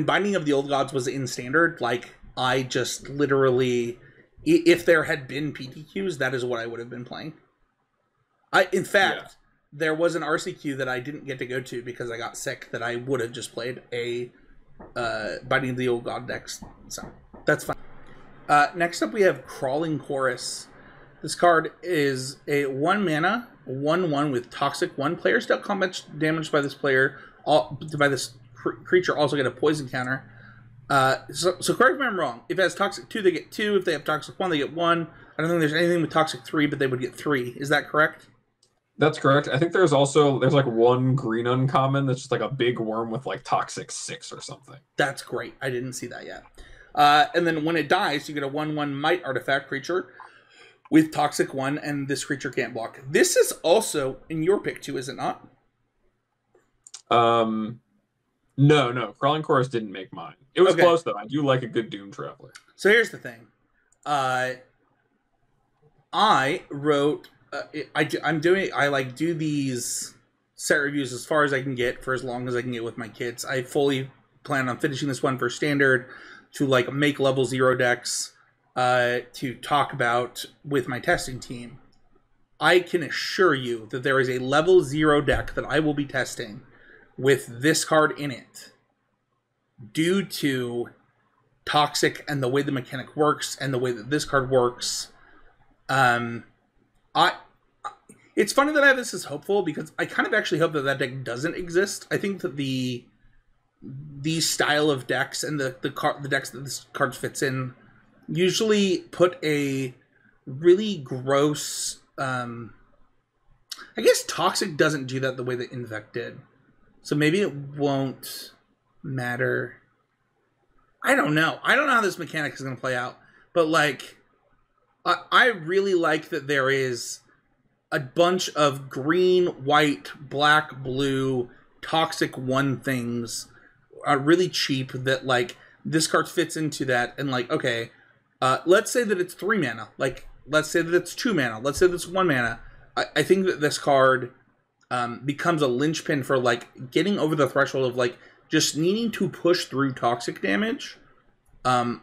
S1: Binding of the Old Gods was in standard, like I just literally, if there had been PTQs, that is what I would have been playing. In fact, there was an RCQ that I didn't get to go to because I got sick, that I would have just played a Binding of the Old God decks. So that's fine. Next up we have Crawling Chorus. This card is a 1 mana 1/1 with Toxic 1. Players dealt combat damage by this creature also get a poison counter. So correct me if I'm wrong. If it has Toxic 2, they get 2. If they have Toxic 1, they get 1. I don't think there's anything with Toxic 3, but they would get 3. Is that correct?
S2: That's correct. I think there's like 1 green uncommon that's just like a big worm with like Toxic 6 or something.
S1: That's great. I didn't see that yet. And then when it dies, you get a 1/1 Might artifact creature with Toxic 1, and this creature can't block. This is also in your pick too, is it not?
S2: No. Crawling Chorus didn't make mine. It was close though. I do like a good Doom Traveler.
S1: So here's the thing. I wrote. I do these set reviews as far as I can get for as long as I can get with my kids. I fully plan on finishing this one for standard, to like make level 0 decks, to talk about with my testing team. I can assure you that there is a level 0 deck that I will be testing with this card in it, due to Toxic and the way the mechanic works and the way that this card works. It's funny that I have this as hopeful, because I kind of actually hope that deck doesn't exist. I think that the style of decks and the decks that this card fits in usually put a really gross. I guess Toxic doesn't do that the way that Invect did, so maybe it won't matter. I don't know. I don't know how this mechanic is going to play out, but like, I really like that there is a bunch of green, white, black, blue, Toxic 1 things are really cheap, that like this card fits into that. And like, okay, let's say that it's 3 mana. Like let's say that it's 2 mana, let's say that it's 1 mana, I think that this card becomes a linchpin for like getting over the threshold of like just needing to push through toxic damage, and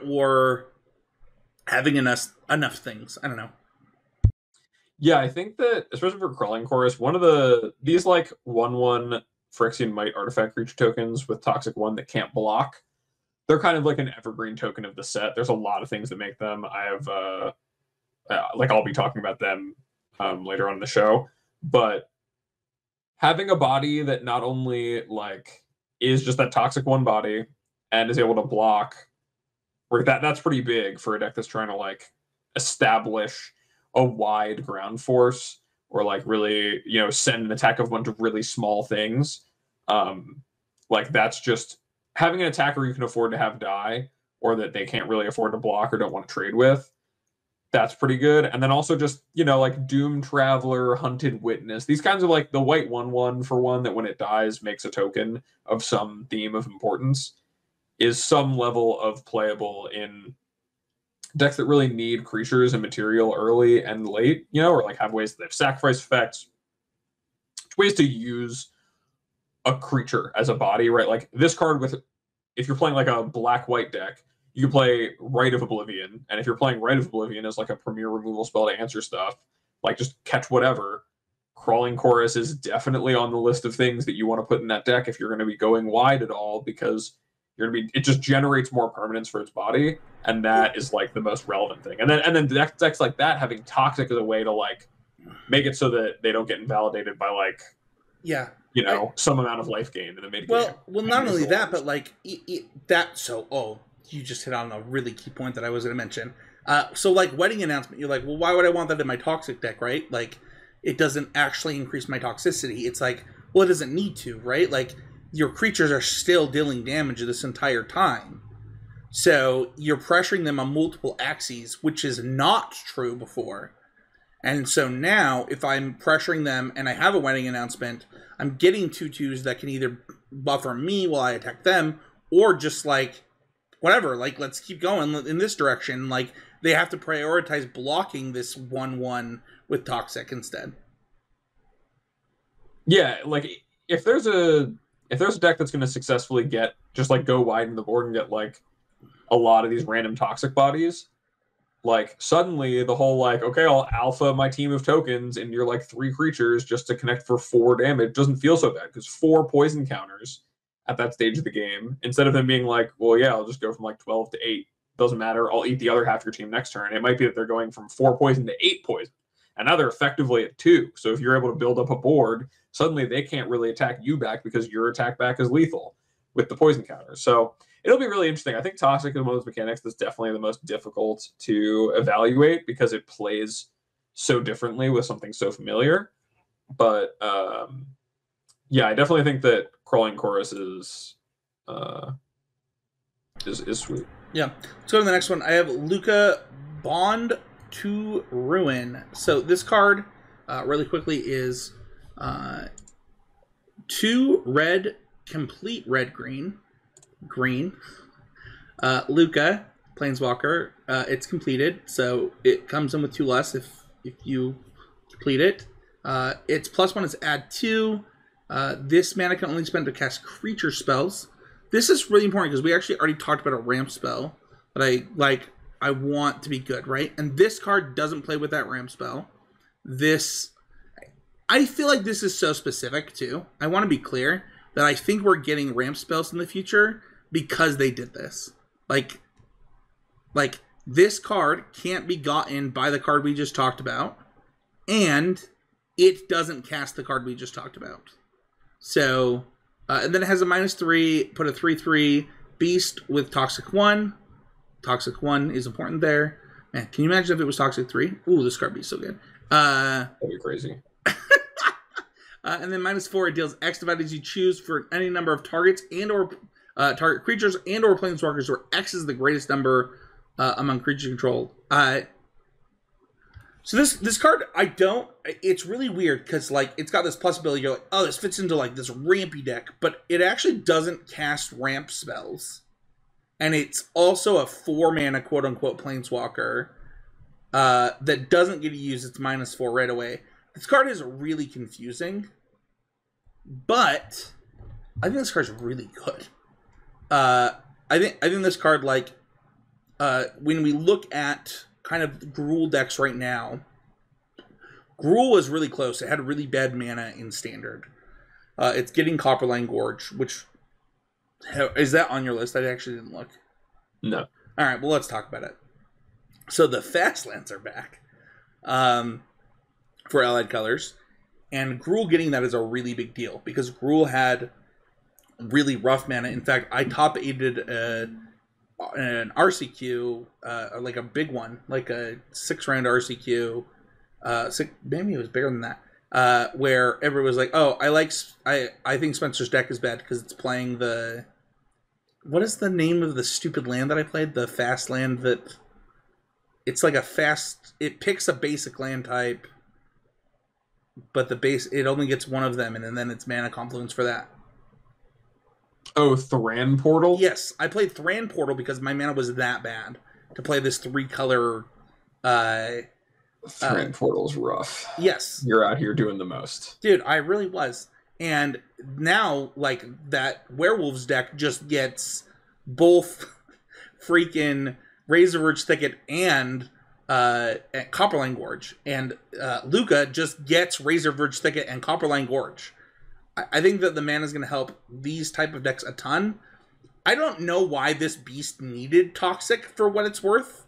S1: or having enough things. I don't know.
S2: Yeah, I think that especially for Crawling Chorus, one of these like 1/1 Phyrexian Might artifact creature tokens with Toxic 1 that can't block, they're kind of like an evergreen token of the set. There's a lot of things that make them. I have like I'll be talking about them later on in the show, but having a body that not only like is just that Toxic 1 body and is able to block, that's pretty big for a deck that's trying to like establish a wide ground force or like really, send an attack of a bunch of really small things. Like that's just having an attacker you can afford to have die or that they can't really afford to block or don't want to trade with. That's pretty good. And then also just, like Doom Traveler, Hunted Witness, these kinds of like the white 1/1 for one that when it dies makes a token of some theme of importance is some level of playable in decks that really need creatures and material early and late, or like have ways that they have sacrifice effects, ways to use a creature as a body, right? Like this card if you're playing like a black-white deck, you can play Rite of Oblivion, and if you're playing Rite of Oblivion as like a premier removal spell to answer stuff, like just catch whatever, Crawling Chorus is definitely on the list of things that you want to put in that deck if you're going to be going wide at all, because it just generates more permanence for its body, and that is like the most relevant thing. And then decks like that having Toxic as a way to like make it so that they don't get invalidated by like some amount of life gain in the mid game.
S1: Well, not only that, but like that. So, you just hit on a really key point that I was going to mention. So like wedding announcement, you're like, well, why would I want that in my Toxic deck, right? Like, it doesn't actually increase my toxicity. It's like, well, it doesn't need to, right? Like, your creatures are still dealing damage this entire time. So you're pressuring them on multiple axes, which is not true before. And so now, if I'm pressuring them and I have a wedding announcement, I'm getting 2/2s that can either buffer me while I attack them, or just like, whatever, like, let's keep going in this direction. Like, they have to prioritize blocking this 1/1 with Toxic instead.
S2: Yeah, like, if there's a deck that's going to successfully get, just like go wide in the board and get like a lot of these random Toxic bodies, like suddenly the whole like, okay, I'll alpha my team of tokens and you're like 3 creatures just to connect for 4 damage doesn't feel so bad, because 4 poison counters at that stage of the game, instead of them being like, well, yeah, I'll just go from like 12 to 8, doesn't matter, I'll eat the other half of your team next turn. It might be that they're going from 4 poison to 8 poison, and now they're effectively at 2. So if you're able to build up a board, suddenly they can't really attack you back because your attack back is lethal with the poison counters. So it'll be really interesting. I think Toxic is one of those mechanics that's definitely the most difficult to evaluate because it plays so differently with something so familiar. But yeah, I definitely think that Crawling Chorus is sweet.
S1: Yeah. Let's go to the next one. I have Luca, Bond to Ruin. So this card, really quickly, is 2 red, complete red-green. Luca, Planeswalker. It's completed, so it comes in with 2 less if you complete it. Its +1 is add 2. This mana can only be spent to cast creature spells. This is really important because we actually already talked about a ramp spell that I want to be good, right? And this card doesn't play with that ramp spell. I feel like this is so specific too. I want to be clear that I think we're getting ramp spells in the future because they did this. Like this card can't be gotten by the card we just talked about, and it doesn't cast the card we just talked about. So, and then it has a -3, put a 3/3 beast with Toxic 1. Toxic 1 is important there. Man, can you imagine if it was Toxic 3? Ooh, this card would be so good.
S2: That'd be crazy.
S1: And then -4, it deals X divided as you choose for any number of targets and or target creatures and or planeswalkers where X is the greatest number among creatures controlled. So this card, it's really weird because like it's got this plus ability. You're like, oh, this fits into like this rampy deck, but it actually doesn't cast ramp spells. And it's also a 4 mana quote unquote planeswalker. that doesn't get to use its -4 right away. This card is really confusing, but I think this card's really good. I think this card, like, when we look at kind of Gruul decks right now, Gruul was really close. It had really bad mana in Standard. It's getting Copperline Gorge, which is that on your list? I actually didn't look.
S2: No.
S1: All right, well, let's talk about it. So the fast lands are back for Allied Colors, and Gruul getting that is a really big deal because Gruul had really rough mana. In fact, I top aided an RCQ, like a big one, like a 6-round RCQ. Maybe it was bigger than that. Where everyone was like, "Oh, I think Spencer's deck is bad because it's playing the what is the name of the stupid land that I played? The fast land that it's like a fast. It picks a basic land type, but it only gets one of them, and then it's mana confluence for that."
S2: Oh, Thran Portal?
S1: Yes, I played Thran Portal because my mana was that bad to play this 3-color.
S2: Thran Portal's rough.
S1: Yes.
S2: You're out here doing the most.
S1: Dude, I really was. And now, like, that Werewolves deck just gets both freaking Razorverge Thicket and Copperline Gorge. And Luca just gets Razorverge Thicket and Copperline Gorge. I think that the mana is going to help these type of decks a ton. I don't know why this beast needed Toxic for what it's worth.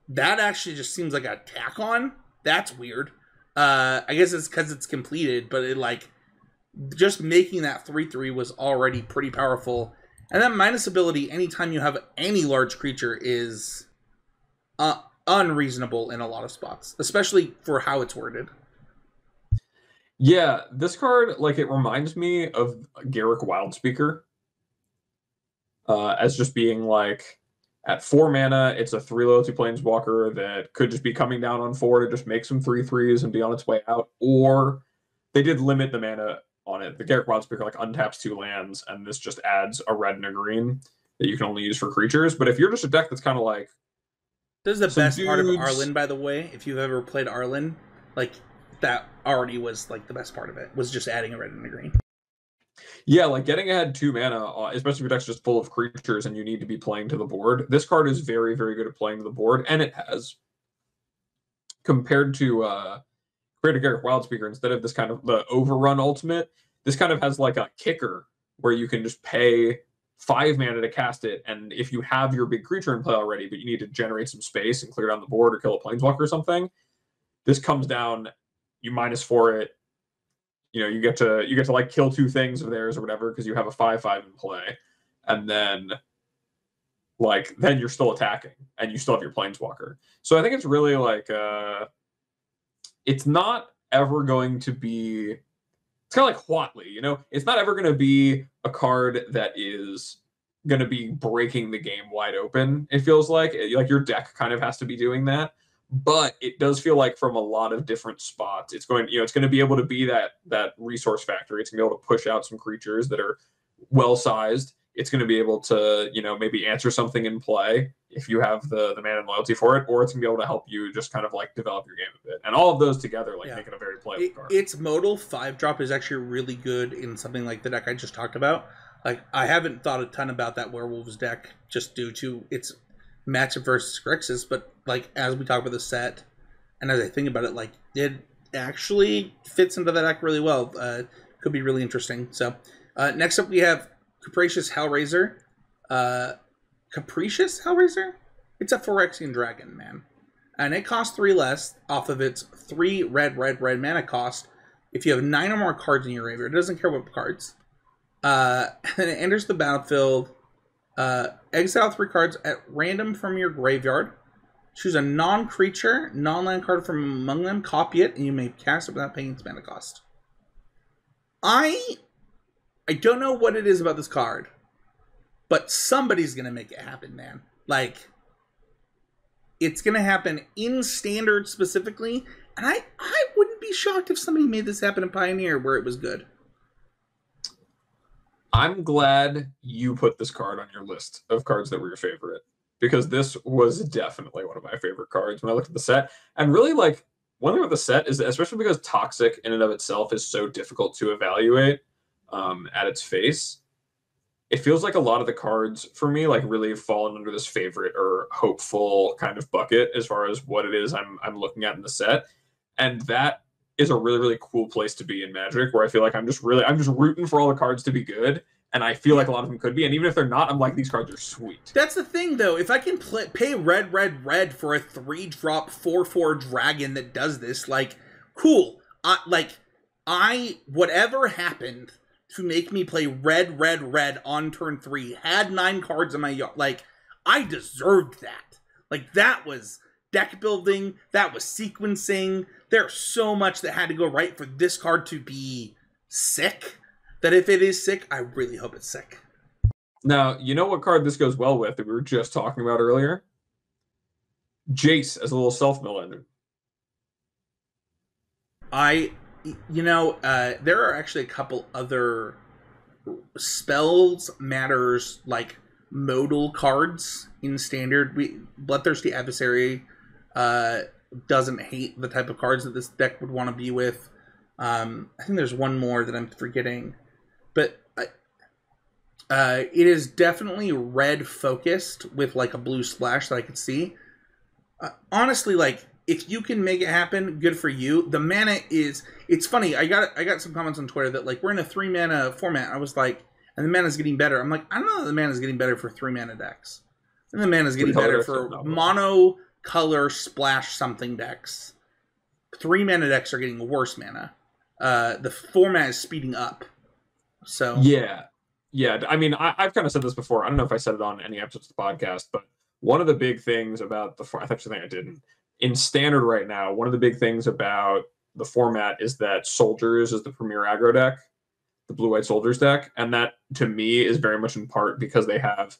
S1: That actually just seems like a tack on. That's weird. I guess it's because it's completed, but it like just making that 3/3 was already pretty powerful. And that minus ability, anytime you have any large creature, is unreasonable in a lot of spots, especially for how it's worded.
S2: Yeah, this card, like, it reminds me of Garruk Wildspeaker as just being like, at 4 mana, it's a 3 loyalty planeswalker that could just be coming down on 4 to just make some 3/3s and be on its way out. Or they did limit the mana on it. The Garruk Wildspeaker like untaps 2 lands, and this just adds a red and a green that you can only use for creatures. But if you're just a deck that's kind of like,
S1: this is the best part of Arlen, by the way. If you've ever played Arlen, like, that already was like the best part of it, was just adding a red and a green.
S2: Yeah, like getting ahead 2 mana, especially if your deck's just full of creatures and you need to be playing to the board. This card is very, very good at playing to the board, and it has, compared to Garruk Wildspeaker, instead of this kind of the overrun ultimate, this kind of has like a kicker where you can just pay 5 mana to cast it, and if you have your big creature in play already, but you need to generate some space and clear down the board or kill a planeswalker or something, this comes down, you -4 it. You know, you get to like kill 2 things of theirs or whatever because you have a 5/5 in play, and then then you're still attacking and you still have your planeswalker. So I think it's really like it's not ever going to be. It's kind of like Huatli, you know. It's not ever going to be a card that is going to be breaking the game wide open. It feels like your deck kind of has to be doing that. But it does feel like from a lot of different spots, it's going to be able to be that resource factory. It's going to be able to push out some creatures that are well sized. It's going to be able to, maybe answer something in play if you have the mana and loyalty for it, or it's going to be able to help you just kind of like develop your game a bit. And all of those together, make it a very playable card.
S1: Its modal 5-drop is actually really good in something like the deck I just talked about. Like, I haven't thought a ton about that Werewolves deck just due to its matchup versus Grixis, but like as we talk about the set and as I think about it, like it actually fits into the deck really well. Could be really interesting. So next up we have Capricious Hellraiser. Capricious Hellraiser? It's a Phyrexian dragon, man. And it costs 3 less off of its 3 red mana cost. If you have 9 or more cards in your graveyard, it doesn't care what cards. And it enters the battlefield. Exile 3 cards at random from your graveyard. Choose a non-creature, non-land card from among them, copy it, and you may cast it without paying its mana cost. I don't know what it is about this card, but somebody's going to make it happen, man. Like, it's going to happen in Standard specifically, and I wouldn't be shocked if somebody made this happen in Pioneer where it was good.
S2: I'm glad you put this card on your list of cards that were your favorite. because this was definitely one of my favorite cards when I looked at the set. And really, like, one thing with the set is that, especially because Toxic in and of itself is so difficult to evaluate at its face, it feels like a lot of the cards for me like really have fallen under this favorite or hopeful kind of bucket as far as what it is I'm looking at in the set. And that is a really, really cool place to be in Magic, where I feel like I'm just rooting for all the cards to be good. And I feel like a lot of them could be. And even if they're not, I'm like, these cards are sweet.
S1: That's the thing, though. If I can pay red for a 3-drop 4/4 dragon that does this, like, cool. Whatever happened to make me play red on turn 3, had 9 cards in my yard, like, I deserved that. Like, that was deck building, that was sequencing. There's so much that had to go right for this card to be sick, that if it is sick, I really hope it's sick.
S2: Now, you know what card this goes well with that we were just talking about earlier? Jace as a little self-mill ender.
S1: There are actually a couple other spells matters, like, modal cards in Standard. Bloodthirsty Adversary doesn't hate the type of cards that this deck would want to be with. I think there's one more that I'm forgetting. But it is definitely red focused with like a blue splash that I could see. Honestly, like, if you can make it happen, good for you. The mana is, it's funny. I got some comments on Twitter that like, we're in a 3-mana format. I was like, and the mana's getting better. I'm like, I don't know that the mana's getting better for 3-mana decks. And the mana's getting better for mono color splash something decks. 3-mana decks are getting worse mana. The format is speeding up. So
S2: yeah. I mean, I've kind of said this before. I don't know if I said it on any episodes of the podcast, but one of the big things about I actually think I didn't. In Standard right now, one of the big things about the format is that Soldiers is the premier aggro deck, the blue-white Soldiers deck, and that to me is very much in part because they have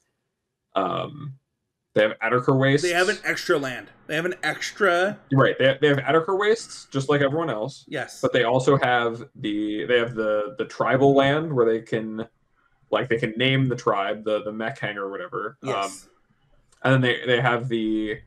S2: Atterker Wastes.
S1: They have an extra land. They have an extra...
S2: Right. They have Atterker Wastes, just like everyone else.
S1: Yes.
S2: But they also have the tribal land where they can name the tribe, the mech hanger or whatever.
S1: Yes.
S2: And then they have the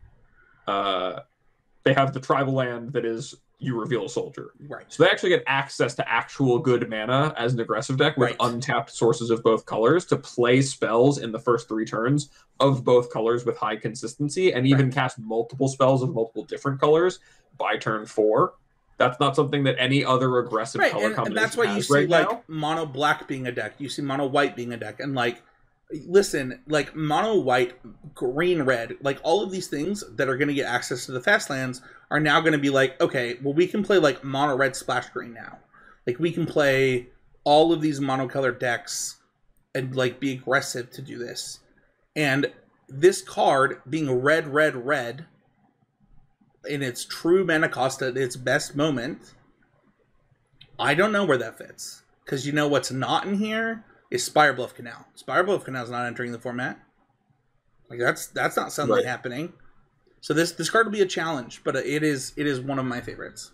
S2: tribal land that is you reveal a soldier.
S1: Right.
S2: So they actually get access to actual good mana as an aggressive deck with untapped sources of both colors to play spells in the first 3 turns of both colors with high consistency, and even cast multiple spells of multiple different colors by turn 4. That's not something that any other aggressive color combination has.
S1: And that's why you see like mono black being a deck. You see mono white being a deck, and like, listen, like mono white, green red, like all of these things that are going to get access to the fast lands are now going to be like, okay, well, we can play like mono red splash green now. Like, we can play all of these monocolored decks and like be aggressive to do this. And this card being red in its true mana cost at its best moment, I don't know where that fits. Because you know what's not in here is Spirebluff Canal. Spirebluff Canal is not entering the format. Like, that's not suddenly happening. So this card will be a challenge, but it is one of my favorites.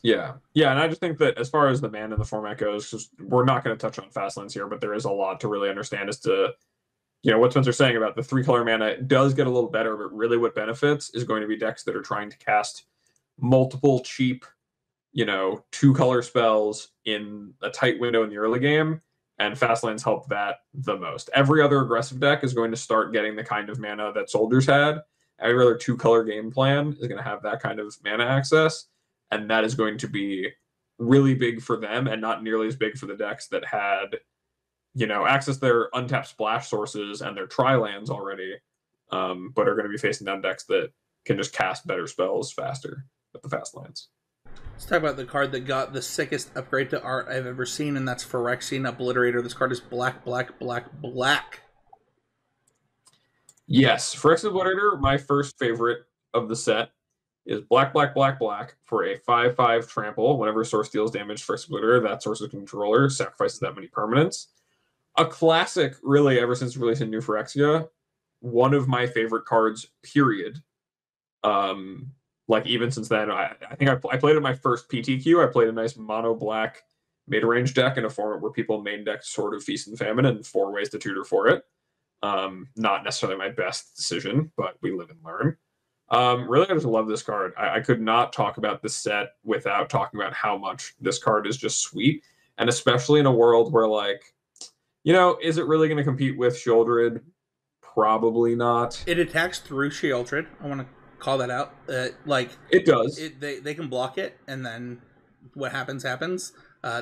S2: Yeah, and I just think that as far as the mana in the format goes, just, we're not going to touch on Fastlands here, but there is a lot to really understand as to, what Spencer's saying about the 3-color mana. It does get a little better, but really what benefits is going to be decks that are trying to cast multiple cheap, 2-color spells in a tight window in the early game, and Fastlands help that the most. Every other aggressive deck is going to start getting the kind of mana that Soldiers had. Every other 2-color game plan is going to have that kind of mana access, and that is going to be really big for them and not nearly as big for the decks that had, access to their untapped splash sources and their tri-lands already, but are going to be facing down decks that can just cast better spells faster with the fast lands.
S1: Let's talk about the card that got the sickest upgrade to art I've ever seen, and that's Phyrexian Obliterator. This card is black.
S2: Yes, Phyrexian Obliterator, my first favorite of the set, is black for a 5/5 trample. Whenever a source deals damage to Phyrexian Obliterator, that source's controller sacrifices that many permanents. A classic, really, ever since releasing New Phyrexia. One of my favorite cards, period. Like, even since then, I think I played in my first PTQ. I played a nice mono black mid-range deck in a format where people main deck Sword of Feast and Famine and 4 ways to tutor for it. Not necessarily my best decision, but we live and learn. Really, I just love this card. I could not talk about this set without talking about how much this card is just sweet, and especially in a world where, like, is it really going to compete with Shieldred? Probably not.
S1: It attacks through Shieldred. I want to call that out.
S2: It does.
S1: They can block it, and then what happens.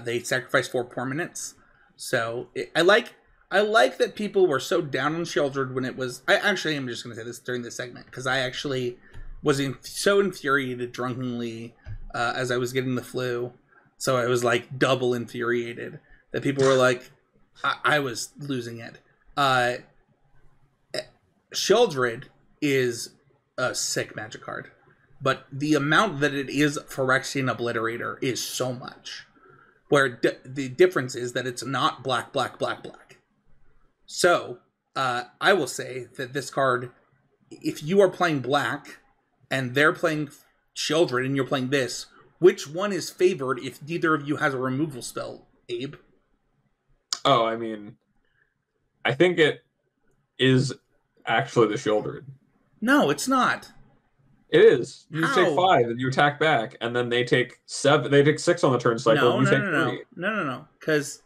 S1: They sacrifice 4 permanents. So I like that people were so down on Shieldred when it was. I actually am just going to say this during this segment because I actually was so infuriated drunkenly as I was getting the flu. So I was like double infuriated that people were like, I was losing it. Shieldred is a sick magic card, but the amount that it is Phyrexian Obliterator is so much. Where the difference is that it's not black. So, I will say that this card, if you are playing black and they're playing Shieldred and you're playing this, which one is favored if neither of you has a removal spell, Abe?
S2: Oh, I mean, I think it is actually the Shieldred.
S1: No, it's not.
S2: It is. You
S1: How?
S2: take 5 and you attack back, and then they take 7. They take 6 on the turn cycle. And you take 3.
S1: No. Because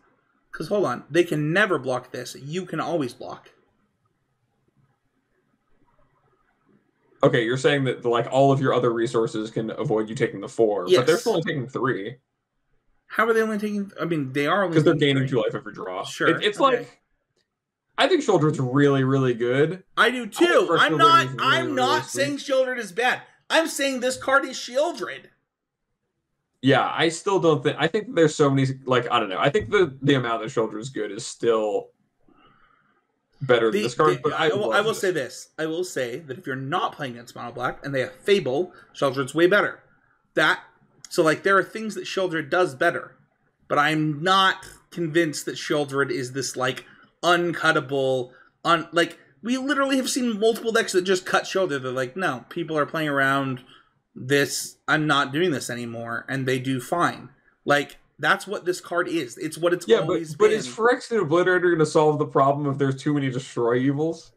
S1: hold on, they can never block this. You can always block.
S2: Okay, you're saying that like all of your other resources can avoid you taking the 4,
S1: yes.
S2: But they're still only taking 3.
S1: How are they only taking? I mean, they are only
S2: because they're gaining 2 life every draw.
S1: Sure,
S2: it's okay. Like I think Shieldred's really, really good.
S1: I do too. I'm not saying Shieldred is bad. I'm saying this card is Shieldred.
S2: Yeah, I still don't think. I think there's so many. Like I don't know. I think the amount that Shieldred is good is still better than this card. But I will
S1: say this. I will say that if you're not playing against Mono Black and they have Fable, Shieldred's way better. So like there are things that Shieldred does better, but I'm not convinced that Shieldred is this like uncuttable, like we literally have seen multiple decks that just cut Shieldred. They're like, no, people are playing around this. I'm not doing this anymore, and they do fine. Like that's what this card is. It's what it's always been.
S2: But is Phyrexian Obliterator going to solve the problem if there's too many destroy evils?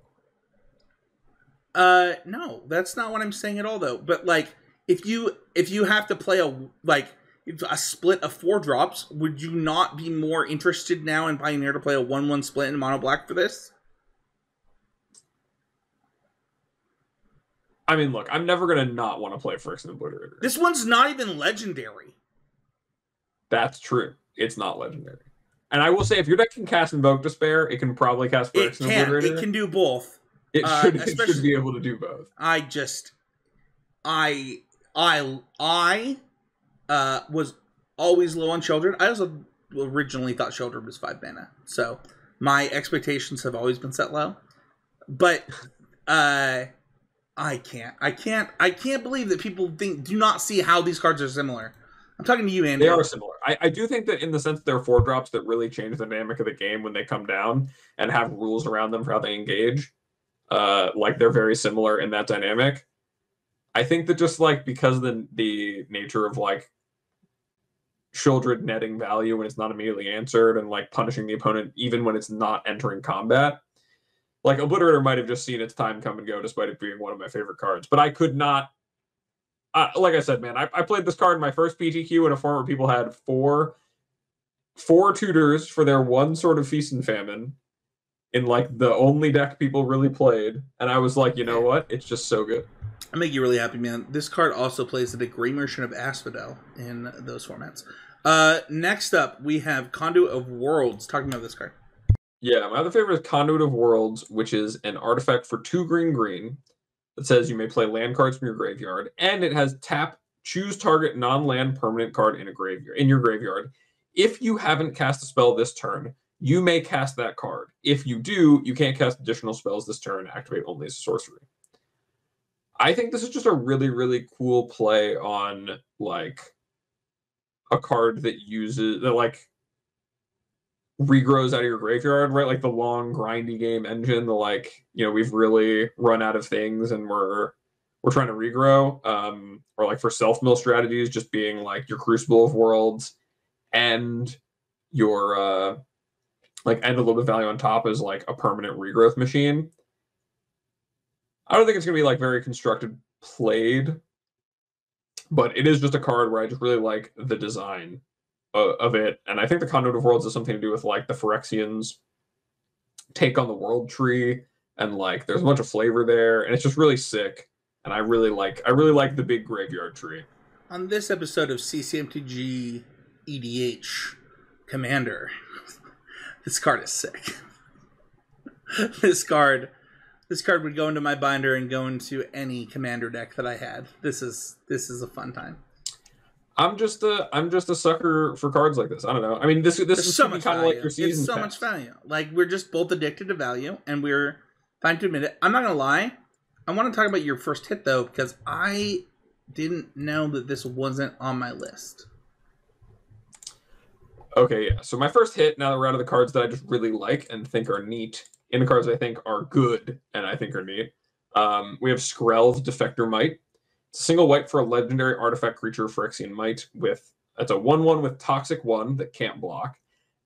S1: No, that's not what I'm saying at all, though. But like, if you have to play a split of 4 drops, would you not be more interested now in Pioneer to play a 1/1 split in Mono Black for this?
S2: I mean, look, I'm never going to not want to play Phyrexian Obliterator.
S1: This one's not even legendary.
S2: That's true. It's not legendary. And I will say, if your deck can cast Invoke Despair, it can probably cast Phyrexian Obliterator.
S1: It can do both.
S2: It should be able to do both.
S1: I was always low on Shieldred. I also originally thought Shieldred was 5 mana, so my expectations have always been set low. But I can't believe that people do not see how these cards are similar. I'm talking to you, Andy.
S2: They are similar. I do think that in the sense that there are 4 drops that really change the dynamic of the game when they come down and have rules around them for how they engage. Like they're very similar in that dynamic. I think that just like because of the nature of like Shieldred netting value when it's not immediately answered and like punishing the opponent even when it's not entering combat, like Obliterator might have just seen its time come and go despite it being one of my favorite cards. But I could not, like I said, man, I played this card in my first PTQ in a form where people had four tutors for their one sort of Feast and Famine in like the only deck people really played, and I was like, you know what? It's just so good.
S1: I make you really happy, man. This card also plays the Great Merchant of Asphodel in those formats. Next up, we have Conduit of Worlds. Talking about this card.
S2: Yeah, my other favorite is Conduit of Worlds, which is an artifact for 2 green that says you may play land cards from your graveyard, and it has choose target non-land permanent card in your graveyard. If you haven't cast a spell this turn, you may cast that card. If you do, you can't cast additional spells this turn. Activate only as a sorcery. I think this is just a really, really cool play on like a card that like regrows out of your graveyard, right? Like the long grindy game engine. The like, we've really run out of things and we're trying to regrow. Or like for self-mill strategies, just being like your Crucible of Worlds and your like and a little bit of value on top as like a permanent regrowth machine. I don't think it's gonna be like very constructed played, but it is just a card where I just really like the design of it, and I think the Conduit of Worlds has something to do with like the Phyrexians take on the world tree, and like there's a bunch of flavor there, and it's just really sick. And I really like the big graveyard tree.
S1: On this episode of CCMTG EDH Commander, this card is sick. This card would go into my binder and go into any commander deck that I had. This is a fun time.
S2: I'm just a sucker for cards like this. I don't know. I mean, this is
S1: so much
S2: kind of like your season.
S1: It's so much value. Like, we're just both addicted to value, and we're fine to admit it. I'm not gonna lie. I want to talk about your first hit though, because I didn't know that this wasn't on my list.
S2: Okay, yeah. So my first hit, now that we're out of the cards that I just really like and think are neat, in the cards I think are good and I think are neat, we have Skrell's Defector Might. It's a single white for a legendary artifact creature, Phyrexian Might. It's a 1/1 with Toxic 1 that can't block.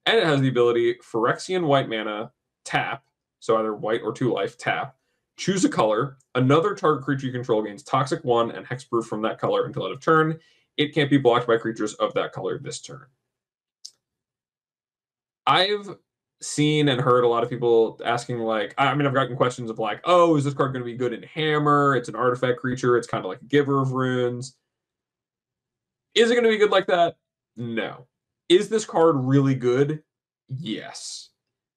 S2: And it has the ability Phyrexian white mana, tap, so either white or 2 life, tap. Choose a color. Another target creature you control gains Toxic 1 and Hexproof from that color until end of turn. It can't be blocked by creatures of that color this turn. I've seen and heard a lot of people asking, like, I mean, I've gotten questions of like, oh, is this card going to be good in Hammer? It's an artifact creature. It's kind of like a Giver of Runes. Is it going to be good like that? No. Is this card really good? Yes.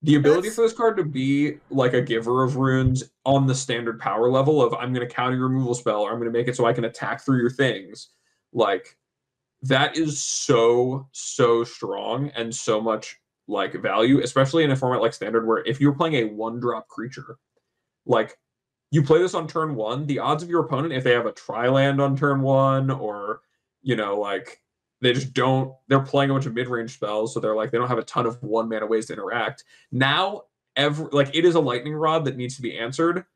S2: The ability for this card to be like a Giver of Runes on the standard power level of I'm going to counter your removal spell, or I'm going to make it so I can attack through your things, like, that is so strong and so much like value, especially in a format like Standard, where if you're playing a 1-drop creature, like, you play this on turn 1, the odds of your opponent, if they have a tri-land on turn 1, or, you know, like, they're playing a bunch of mid-range spells, so they're like, they don't have a ton of 1-mana ways to interact. Now, it is a lightning rod that needs to be answered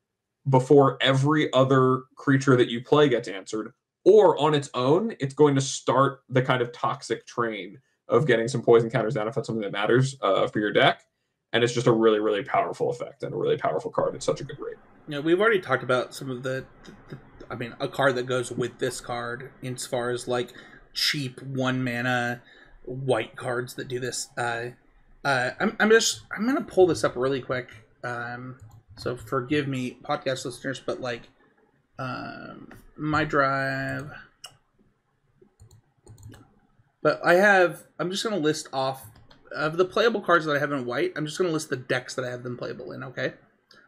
S2: before every other creature that you play gets answered, or on its own, it's going to start the kind of toxic train of getting some poison counters down if that's something that matters for your deck. And it's just a really, really powerful effect and a really powerful card at such a good rate.
S1: You know, we've already talked about some of a card that goes with this card as far as like cheap 1-mana white cards that do this. I'm gonna pull this up really quick. So forgive me, podcast listeners, but like my drive. But I'm just going to list off of the playable cards that I have in white. I'm just going to list the decks that I have them playable in, okay?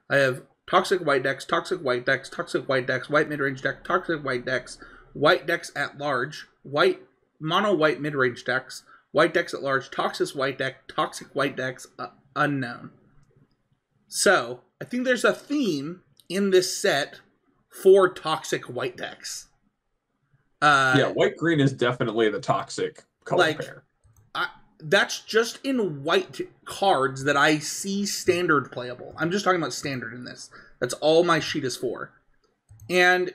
S1: I have Toxic White decks, Toxic White decks, Toxic White decks, White Midrange deck, Toxic White decks, White decks at large, White Mono White Midrange decks, White decks at large, Toxic White deck, Toxic White decks, unknown. So, I think there's a theme in this set for Toxic White decks.
S2: Yeah, white-green is definitely the toxic color pair.
S1: That's just in white cards that I see standard playable. I'm just talking about standard in this. That's all my sheet is for. And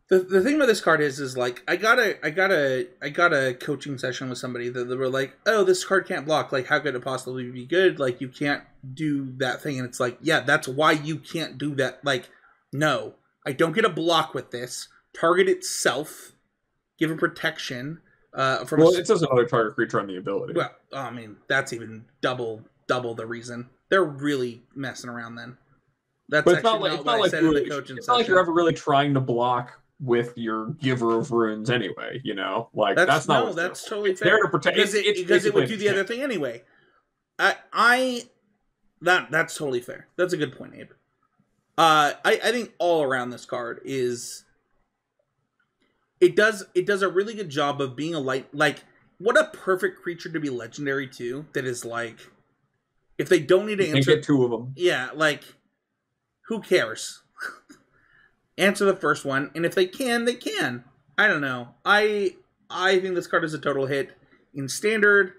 S1: the thing about this card is like, I got a coaching session with somebody that they were like, oh, this card can't block. Like, how could it possibly be good? Like, you can't do that thing. And it's like, yeah, that's why you can't do that. Like, no. I don't get a block with this. Target itself, give it protection.
S2: It says another target creature on the ability.
S1: Well, I mean, that's even double the reason. They're really messing around then. That's
S2: but it's not like you're ever really trying to block with your Giver of Runes anyway, you know? Like, that's
S1: totally fair.
S2: There to protect,
S1: because it would do the other thing anyway. That's totally fair. That's a good point, Abe. I think all around this card is it does a really good job of being like what a perfect creature to be legendary too. That is like, if they don't need to answer,
S2: get 2 of them.
S1: Yeah, like, who cares? Answer the first one, and if they can, they can. I don't know. I think this card is a total hit in standard.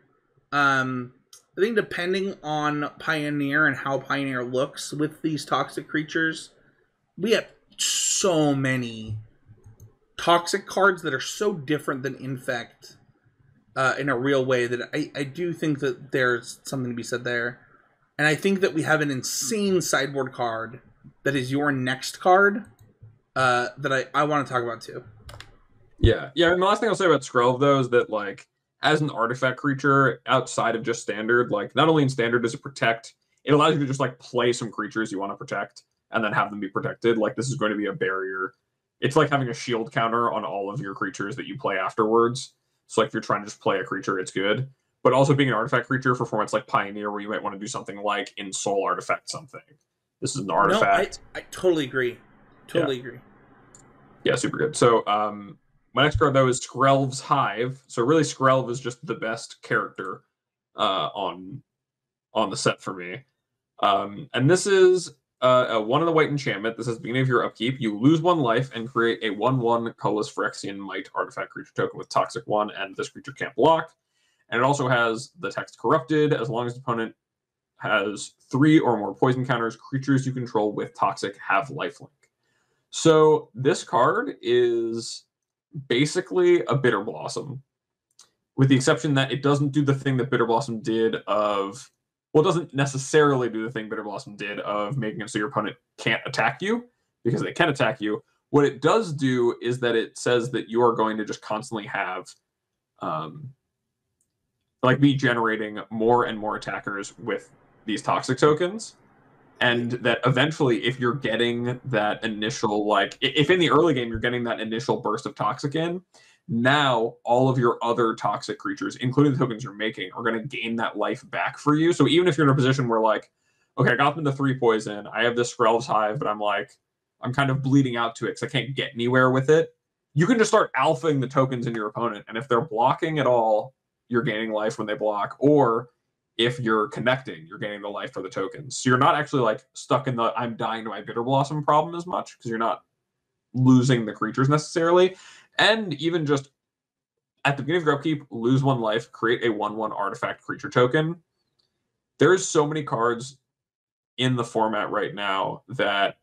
S1: I think depending on Pioneer and how Pioneer looks with these toxic creatures, we have so many toxic cards that are so different than Infect. in a real way that I do think that there's something to be said there. And I think that we have an insane sideboard card that is your next card that I want to talk about too.
S2: Yeah. And the last thing I'll say about Skrelv, though, is that, like, as an artifact creature outside of just standard, like, not only in standard does it protect, it allows you to just, like, play some creatures you want to protect and then have them be protected. Like, this is going to be a barrier. It's like having a shield counter on all of your creatures that you play afterwards. So, like, if you're trying to just play a creature, it's good. But also being an artifact creature for formats like Pioneer, where you might want to do something like Ensoul Artifact something. This is an artifact.
S1: No, I totally agree. Totally agree.
S2: Yeah, super good. So, my next card, though, is Skrelv's Hive. So really, Skrelv is just the best character on the set for me. And this is a 1 of the white enchantment. This is beginning of your upkeep. You lose 1 life and create a 1/1 colorless Phyrexian Might artifact creature token with Toxic 1, and this creature can't block. And it also has the text Corrupted. As long as the opponent has 3 or more poison counters, creatures you control with Toxic have lifelink. So this card is basically a Bitter Blossom, with the exception that it doesn't do the thing that Bitter Blossom did of... Well, it doesn't necessarily do the thing Bitter Blossom did of making it so your opponent can't attack you, because they can attack you. What it does do is that it says that you are going to just constantly have... like, be generating more and more attackers with these Toxic tokens. And that eventually, if you're getting that initial, like, if in the early game you're getting that initial burst of Toxic in, now all of your other Toxic creatures, including the tokens you're making, are going to gain that life back for you. So even if you're in a position where, like, okay, I got them to 3 poison, I have this Skrelv's Hive, but I'm kind of bleeding out to it because I can't get anywhere with it, you can just start alphaing the tokens in your opponent. And if they're blocking at all, you're gaining life when they block, or if you're connecting, you're gaining the life for the tokens. So you're not actually, like, stuck in the I'm dying to my Bitter Blossom problem as much, because you're not losing the creatures necessarily. And even just at the beginning of your upkeep, lose 1 life, create a 1/1 artifact creature token. There's so many cards in the format right now that,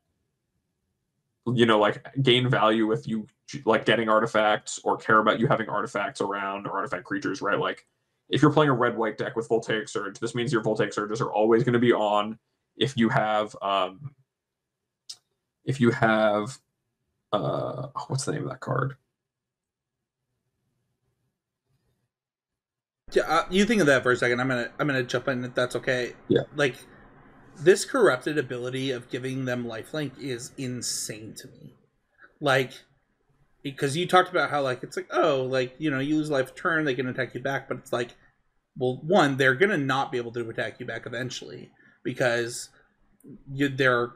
S2: you know, like, gain value with you, like, getting artifacts, or care about you having artifacts around, or artifact creatures, right? Like, if you're playing a red-white deck with Voltaic Surge, this means your Voltaic Surges are always going to be on. If you have, what's the name of that card?
S1: Yeah, you think of that for a second. I'm gonna jump in if that's okay.
S2: Yeah.
S1: Like, this corrupted ability of giving them lifelink is insane to me. Like, because you talked about how, like, it's like, oh, like, you know, you lose life turn, they can attack you back, but it's like, well, one, they're gonna not be able to attack you back eventually, because they're,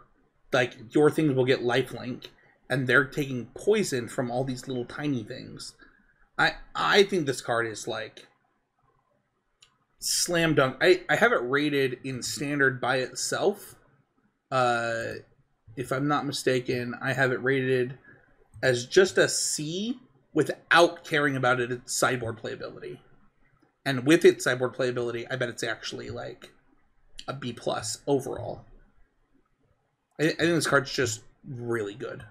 S1: like, your things will get lifelink, and they're taking poison from all these little tiny things. I think this card is, like, slam dunk. I have it rated in standard by itself. If I'm not mistaken, I have it rated as just a C without caring about its sideboard playability. And with its sideboard playability, I bet it's actually, like, a B+ overall. I think this card's just really good.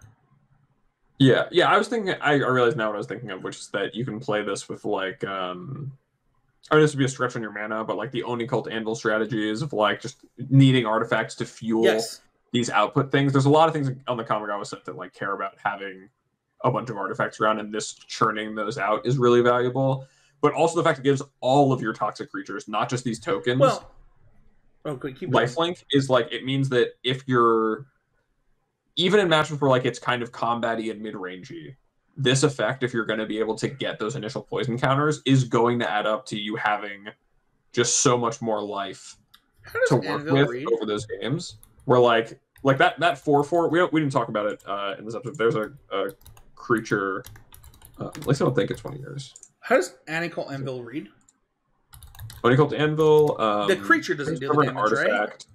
S2: Yeah, I was thinking, I realized now what I was thinking of, which is that you can play this with, like, I mean, this would be a stretch on your mana, but, like, the Oni Cult Anvil strategies of, like, just needing artifacts to fuel these output things. There's a lot of things on the Kamigawa set that, like, care about having a bunch of artifacts around, and this churning those out is really valuable. But also the fact it gives all of your Toxic creatures, not just these tokens, lifelink, is, like, it means that if you're, even in matchups where, like, it's kind of combat-y and mid-rangey, this effect, if you're going to be able to get those initial poison counters, is going to add up to you having just so much more life to work with over those games. Where, like that 4/4, we didn't talk about it in this episode. There's a creature, at least I don't think it's one of yours.
S1: How does Anical Anvil read?
S2: Onicolt Anvil.
S1: The creature doesn't do the damage, artifact. Right?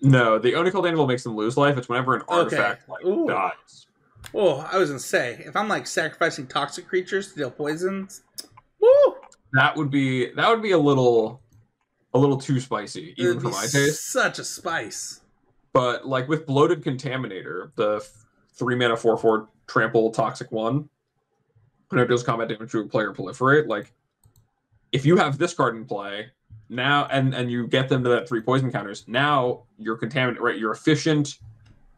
S2: No, the Onicolt Anvil makes them lose life. It's whenever an artifact dies.
S1: Oh, I was gonna say, if I'm, like, sacrificing Toxic creatures to deal poisons, woo!
S2: That would be a little too spicy, even for my taste.
S1: Such a spice.
S2: But, like, with Bloated Contaminator, the 3-mana 4/4 trample Toxic 1, when it deals combat damage to a player proliferate, like if you have this card in play now and you get them to that 3 poison counters, now your contaminant, right? Your efficient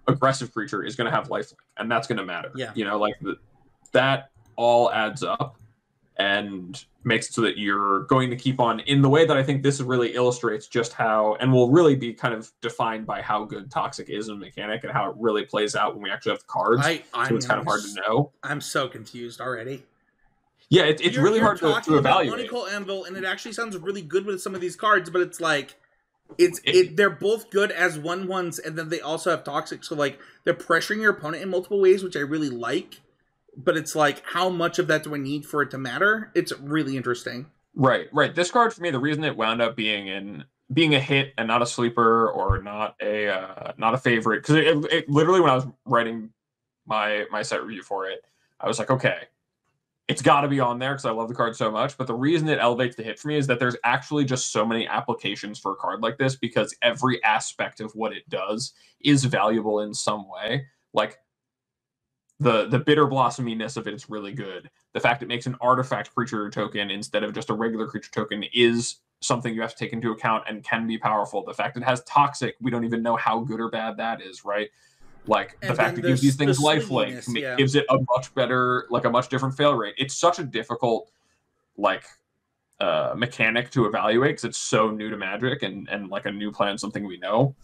S2: aggressive creature is going to have lifelink, and that's going to matter.
S1: Yeah.
S2: You know, like that all adds up and makes it so that you're going to keep on in the way that I think this really illustrates just how, and will really be kind of defined by how good Toxic is a mechanic and how it really plays out when we actually have the cards. So it's kind of hard to know.
S1: I'm so confused already.
S2: Yeah, it's really hard to evaluate.
S1: Money Call Anvil, and it actually sounds really good with some of these cards, but it's like they're both good as 1/1s, and then they also have Toxic, so like they're pressuring your opponent in multiple ways, which I really like. But it's like, how much of that do I need for it to matter? It's really interesting.
S2: Right. This card for me, the reason it wound up being a hit and not a sleeper or not a favorite, because it literally, when I was writing my set review for it, I was like, okay, it's got to be on there because I love the card so much. But the reason it elevates the hit for me is that there's actually just so many applications for a card like this, because every aspect of what it does is valuable in some way. Like the bitter blossominess of it is really good. The fact it makes an artifact creature token instead of just a regular creature token is something you have to take into account and can be powerful. The fact it has Toxic, we don't even know how good or bad that is, right? Like the fact it gives these things lifelink gives it a much better, like a much different fail rate. It's such a difficult like mechanic to evaluate because it's so new to Magic and like a new plan, something we know.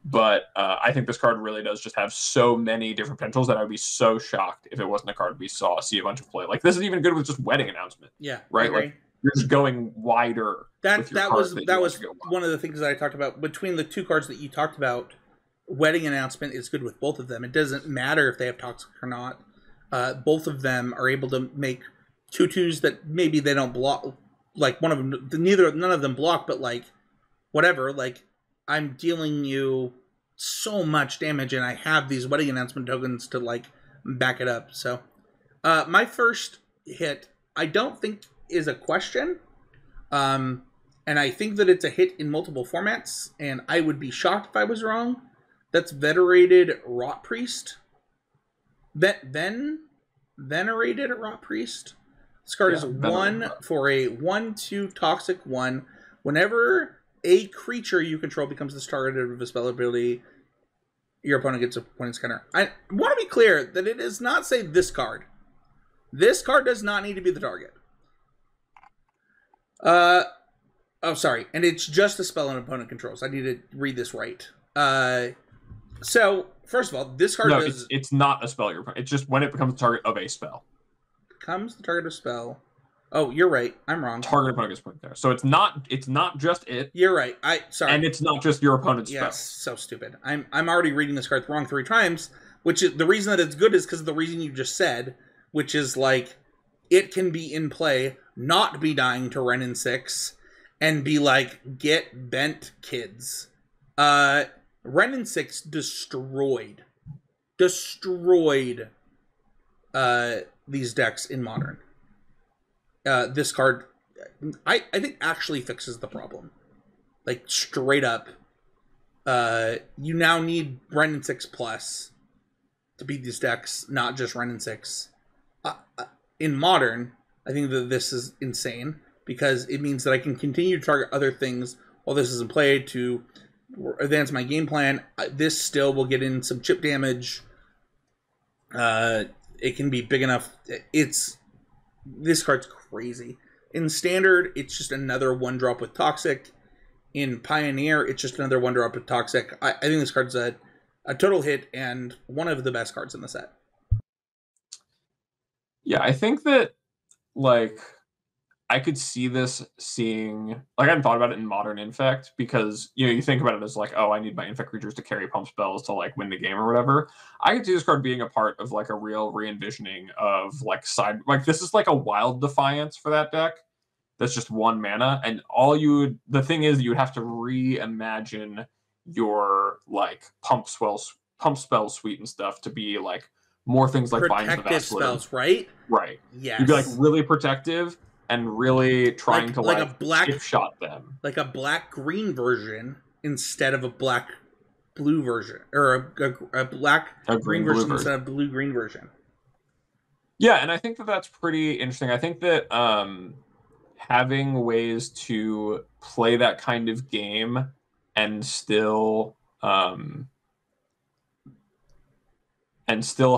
S2: But I think this card really does just have so many different potentials that I would be so shocked if it wasn't a card we see a bunch of play. Like this is even good with just Wedding Announcement.
S1: Yeah,
S2: right. Like you're just going wider.
S1: That was one of the things that I talked about between the 2 cards that you talked about. Wedding Announcement is good with both of them. It doesn't matter if they have Toxic or not. Both of them are able to make 2/2s that maybe they don't block. Like one of them, none of them block, but like whatever. Like I'm dealing you so much damage, and I have these Wedding Announcement tokens to like back it up. So my first hit, I don't think is a question. And I think that it's a hit in multiple formats, and I would be shocked if I was wrong. That's Venerated Rot Priest. Venerated Rot Priest. This card is 1 for a 1/2 Toxic 1. Whenever a creature you control becomes the target of a spell ability, your opponent gets a points counter. I want to be clear that it does not say this card. This card does not need to be the target. Oh, sorry. And it's just a spell an opponent controls. I need to read this right. So, first of all, this card does...
S2: it's not a spell. It's just when it becomes the target of a spell.
S1: Becomes the target of spell. Oh, you're right. I'm wrong.
S2: Target opponent gets point there. So it's not just it.
S1: You're right. Sorry.
S2: And it's not just your opponent's spell.
S1: Yes, so stupid. I'm already reading this card wrong 3 times, which is the reason that it's good is because of the reason you just said, which is like it can be in play, not be dying to Wrenn and 6, and be like, get bent, kids. Wrenn and 6 destroyed these decks in Modern. This card, I think, actually fixes the problem. Like, straight up. You now need Wrenn and 6 plus to beat these decks, not just Wrenn and 6. In Modern, I think that this is insane, because it means that I can continue to target other things while this is in play to advance my game plan. This still will get in some chip damage. It can be big enough. This card's crazy. In Standard, it's just another 1-drop with Toxic. In Pioneer, it's just another 1-drop with Toxic. I think this card's a total hit and one of the best cards in the set.
S2: Yeah, I think that, like, I could see this like, I hadn't thought about it in Modern Infect, because, you know, you think about it as like, oh, I need my Infect creatures to carry pump spells to, like, win the game or whatever. I could see this card being a part of, like, a real re-envisioning of, like, this is like a Wild Defiance for that deck. That's just 1 mana, and the thing is, you would have to reimagine your, like, pump spell suite and stuff to be, like, more things like Binds the Vassal spells,
S1: right?
S2: Right.
S1: Yes.
S2: You'd be, like, really protective and really trying to
S1: like a black
S2: chip shot them,
S1: like a black-green version instead of a black-blue version, or a black-green version instead of blue-green version.
S2: Yeah, and I think that that's pretty interesting. I think that having ways to play that kind of game and still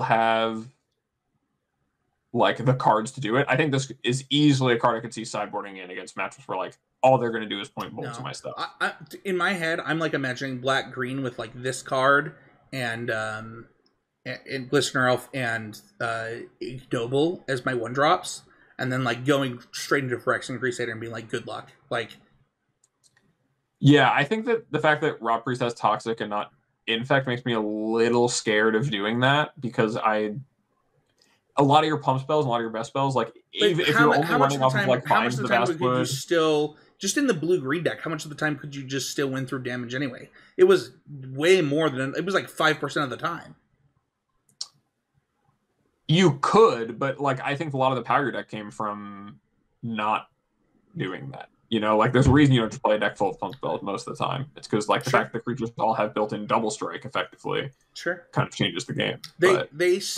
S2: have like the cards to do it. I think this is easily a card I could see sideboarding in against matchups where like all they're going to do is point bolts to
S1: No,
S2: my stuff.
S1: in my head, I'm like imagining black green with like this card and Glistener Elf and Ignoble as my one drops, and then like going straight into Phyrexian Crusader and being like, good luck. Like,
S2: Yeah, I think that the fact that Rot Priest has Toxic and not Infect makes me a little scared of doing that because a lot of your pump spells, a lot of your best spells, like even if you're only running off of like
S1: how much
S2: Binds
S1: of
S2: the
S1: the time could you
S2: Basswood,
S1: still just in the blue green deck? How much of the time could you just still win through damage anyway? It was way more than it was like 5% of the time.
S2: you could, but like I think a lot of the power deck came from not doing that. You know, like there's a reason you don't just play a deck full of pump spells most of the time. It's because like the
S1: Sure.
S2: fact that creatures all have built-in double strike effectively
S1: Sure.
S2: kind of changes the game.
S1: But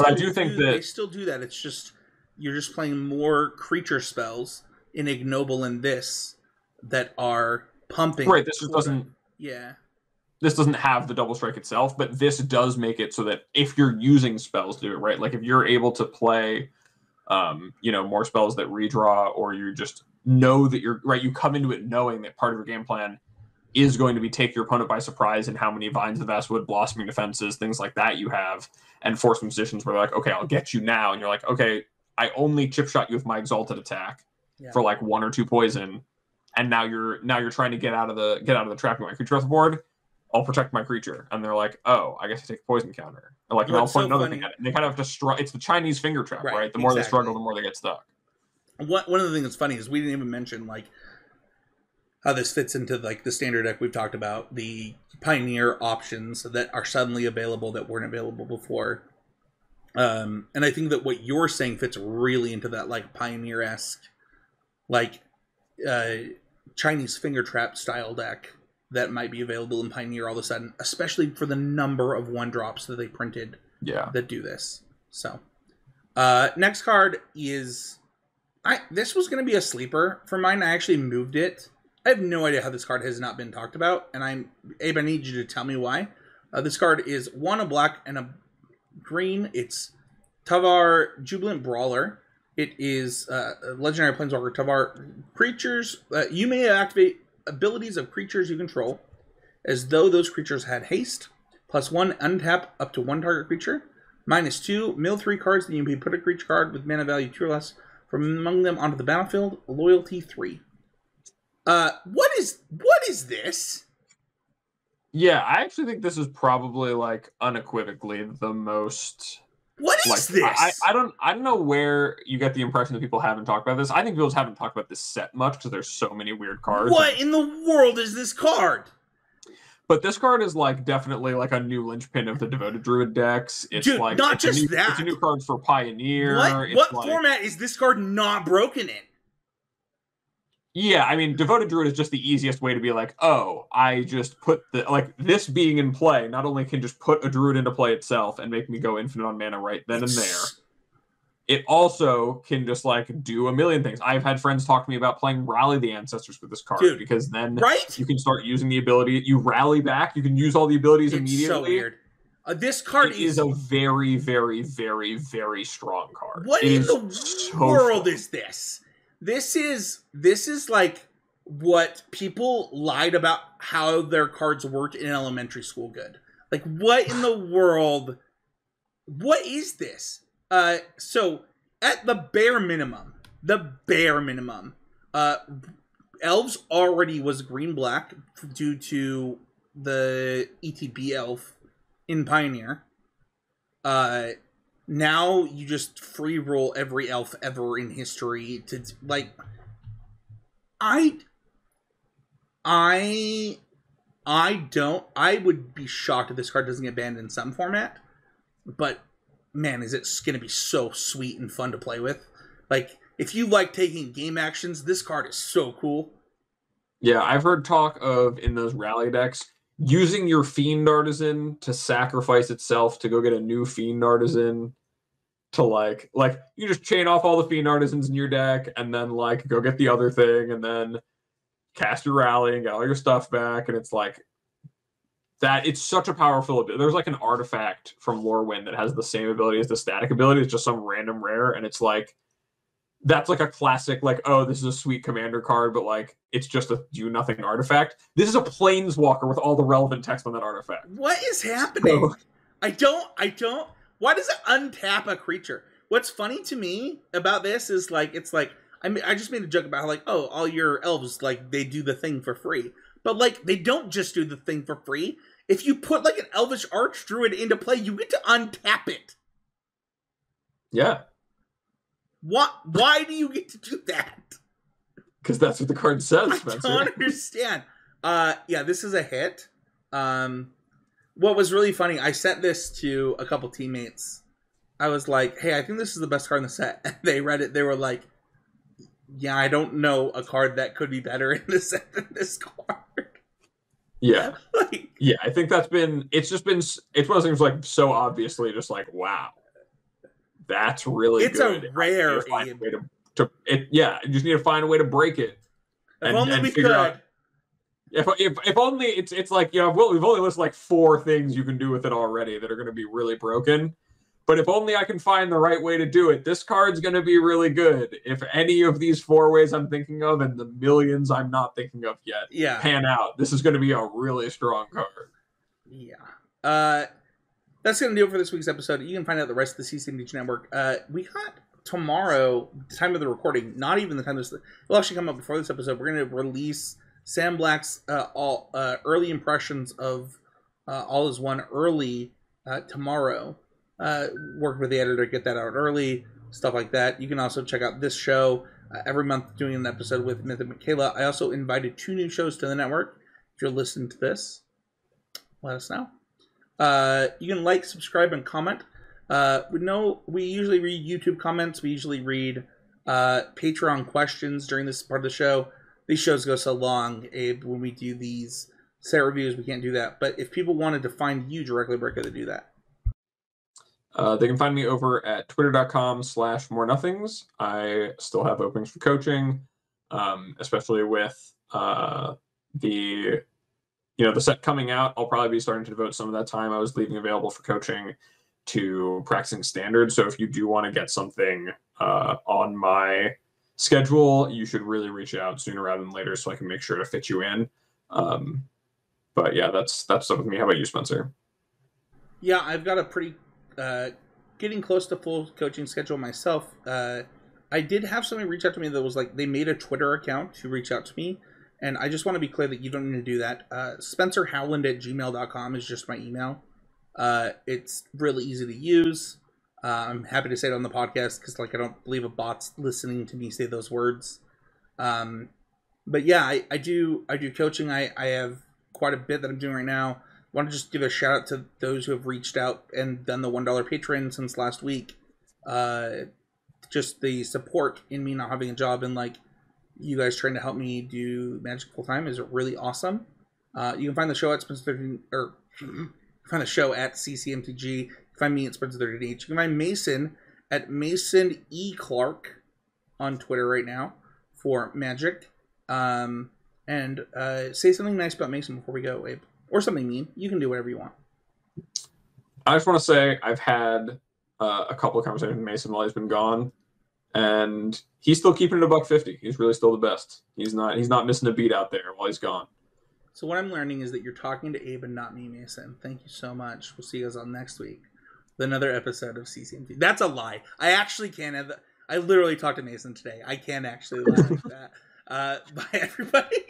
S2: I do think that
S1: they still do that. It's just you're just playing more creature spells in Ignoble and this that are pumping.
S2: right, this just doesn't
S1: Yeah.
S2: this doesn't have the double strike itself, but this does make it so that if you're using spells to do it, right? Like if you're able to play more spells that redraw, or you just know that you're right, you come into it knowing that part of your game plan is going to be take your opponent by surprise and how many Vines of Vastwood, Blossoming Defenses, things like that you have, and force some positions where they're like, okay, I'll get you now. And you're like, okay, I only chip shot you with my Exalted attack for like 1 or 2 poison. And now you're trying to get out of the trap. My creature off the board. I'll protect my creature. And they're like, oh, I guess I take a poison counter. Or like, I'll point another thing at it. And they kind of have to it's the Chinese finger trap, right? The more they struggle, the more they get stuck.
S1: One of the things that's funny is we didn't even mention like how this fits into like the standard deck we've talked about, the Pioneer options that are suddenly available that weren't available before. And I think that what you're saying fits really into that like Pioneer-esque, like Chinese finger trap style deck that might be available in Pioneer all of a sudden, especially for the number of one drops that they printed that do this. So next card is this was going to be a sleeper for mine. I actually moved it. I have no idea how this card has not been talked about, and Abe, I need you to tell me why. This card is 1 a black and a green. It's Tavar Jubilant Brawler. It is a legendary planeswalker Tavar. Creatures, you may activate abilities of creatures you control as though those creatures had haste. +1 untap up to 1 target creature. -2 mill 3 cards, then you may put a creature card with mana value 2 or less from among them onto the battlefield. Loyalty 3. What is this?
S2: Yeah, I actually think this is probably like unequivocally the most.
S1: What is this?
S2: I don't know where you get the impression that people haven't talked about this. I think people just haven't talked about this set much because there's so many weird cards.
S1: What in the world is this card?
S2: But this card is like definitely like a new linchpin of the Devoted Druid decks. It's
S1: Dude,
S2: like
S1: not just that.
S2: It's a new card for Pioneer.
S1: What format is this card not broken in?
S2: Yeah, I mean, Devoted Druid is just the easiest way to be like, oh, I just put this being in play, not only can just put a Druid into play itself and make me go infinite on mana right then and there, it also can just like do a million things. I've had friends talk to me about playing Rally the Ancestors with this card, because then you can start using the ability, you rally back, you can use all the abilities immediately.
S1: So weird. This card
S2: is a very, very, very, very strong card.
S1: What in the world is this? This is like what people lied about how their cards worked in elementary school good. Like, what in the world? What is this? So at the bare minimum, Elves already was green-black due to the ETB elf in Pioneer. Now you just free roll every elf ever in history to like. I would be shocked if this card doesn't get banned in some format, but man, is it going to be so sweet and fun to play with. Like, if you like taking game actions, this card is so cool.
S2: Yeah, I've heard talk of, in those rally decks, using your Fiend Artisan to sacrifice itself to go get a new Fiend Artisan. to like you just chain off all the Fiend Artisans in your deck, and then like go get the other thing, and then cast your rally and get all your stuff back, and it's like that. It's such a powerful ability. There's like an artifact from Lorwyn that has the same ability as the static ability. It's just some random rare, and it's like that's like a classic, like, oh, this is a sweet commander card, but like it's just a do nothing artifact. This is a planeswalker with all the relevant text on that artifact.
S1: What is happening? I don't. Why does it untap a creature? What's funny to me about this is like it's like I just made a joke about how like, oh, all your elves like they do the thing for free, but like they don't just do the thing for free. If you put like an Elvish Archdruid into play, you get to untap it.
S2: Yeah.
S1: What? Why do you get to do that?
S2: Because that's what the card says, Spencer.
S1: I don't understand. Yeah, this is a hit. What was really funny, I sent this to a couple teammates. I was like, hey, I think this is the best card in the set. And they read it. They were like, yeah, I don't know a card that could be better in the set than this card.
S2: Yeah. Yeah, I think it's one of those things like so obviously just like, wow. That's really good.
S1: It's a rare
S2: Abe. You just need to find a way to break it.
S1: If only we could.
S2: If only it's like, you know, we've only listed like 4 things you can do with it already that are going to be really broken. But if only I can find the right way to do it, this card's going to be really good. If any of these 4 ways I'm thinking of and the millions I'm not thinking of yet pan out, this is going to be a really strong card.
S1: Yeah. That's going to do it for this week's episode. You can find out the rest of the CCMDG Network. We got tomorrow, the time of the recording, not even the time this will actually come up before this episode. We're going to release Sam Black's early impressions of All Is One early tomorrow. Work with the editor to get that out early, stuff like that. You can also check out this show every month, doing an episode with Myth and Michaela. I also invited 2 new shows to the network. If you're listening to this, let us know. You can like, subscribe, and comment. We usually read YouTube comments. We usually read Patreon questions during this part of the show. These shows go so long, Abe, when we do these set reviews, we can't do that. But if people wanted to find you directly, where could they do that?
S2: They can find me over at twitter.com/morenothings. I still have openings for coaching, especially with the set coming out. I'll probably be starting to devote some of that time I was leaving available for coaching to practicing standards. So if you do want to get something on my schedule, you should really reach out sooner rather than later so I can make sure to fit you in. But yeah, that's stuff with me. How about you, Spencer?
S1: Yeah, I've got a pretty getting close to full coaching schedule myself. I did have somebody reach out to me that was like, they made a Twitter account to reach out to me. And I just want to be clear that you don't need to do that. SpencerHowland@gmail.com is just my email. It's really easy to use. I'm happy to say it on the podcast because like I don't believe a bot's listening to me say those words. But yeah, I do coaching. I have quite a bit that I'm doing right now. I want to just give a shout out to those who have reached out and done the $1 Patreon since last week. Just the support in me not having a job and like you guys trying to help me do Magic full time is really awesome. You can find the show at Spencer13, or find the show at CCMTG. You can find me at Spencer13H. You can find Mason at Mason E. Clark on Twitter right now for Magic. And say something nice about Mason before we go, Abe. Or something mean. You can do whatever you want.
S2: I just want to say I've had a couple of conversations with Mason while he's been gone. And he's still keeping it $150. He's really still the best. He's not missing a beat out there while he's gone.
S1: So what I'm learning is that you're talking to Abe and not me, Mason. Thank you so much. We'll see you guys on next week with another episode of CCMT. That's a lie. I actually can't have that. I literally talked to Mason today. I can't actually lie like that. Bye, everybody.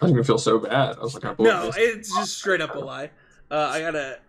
S2: I didn't even feel so bad. I was like, I believe
S1: no, it's just straight up a lie. I gotta...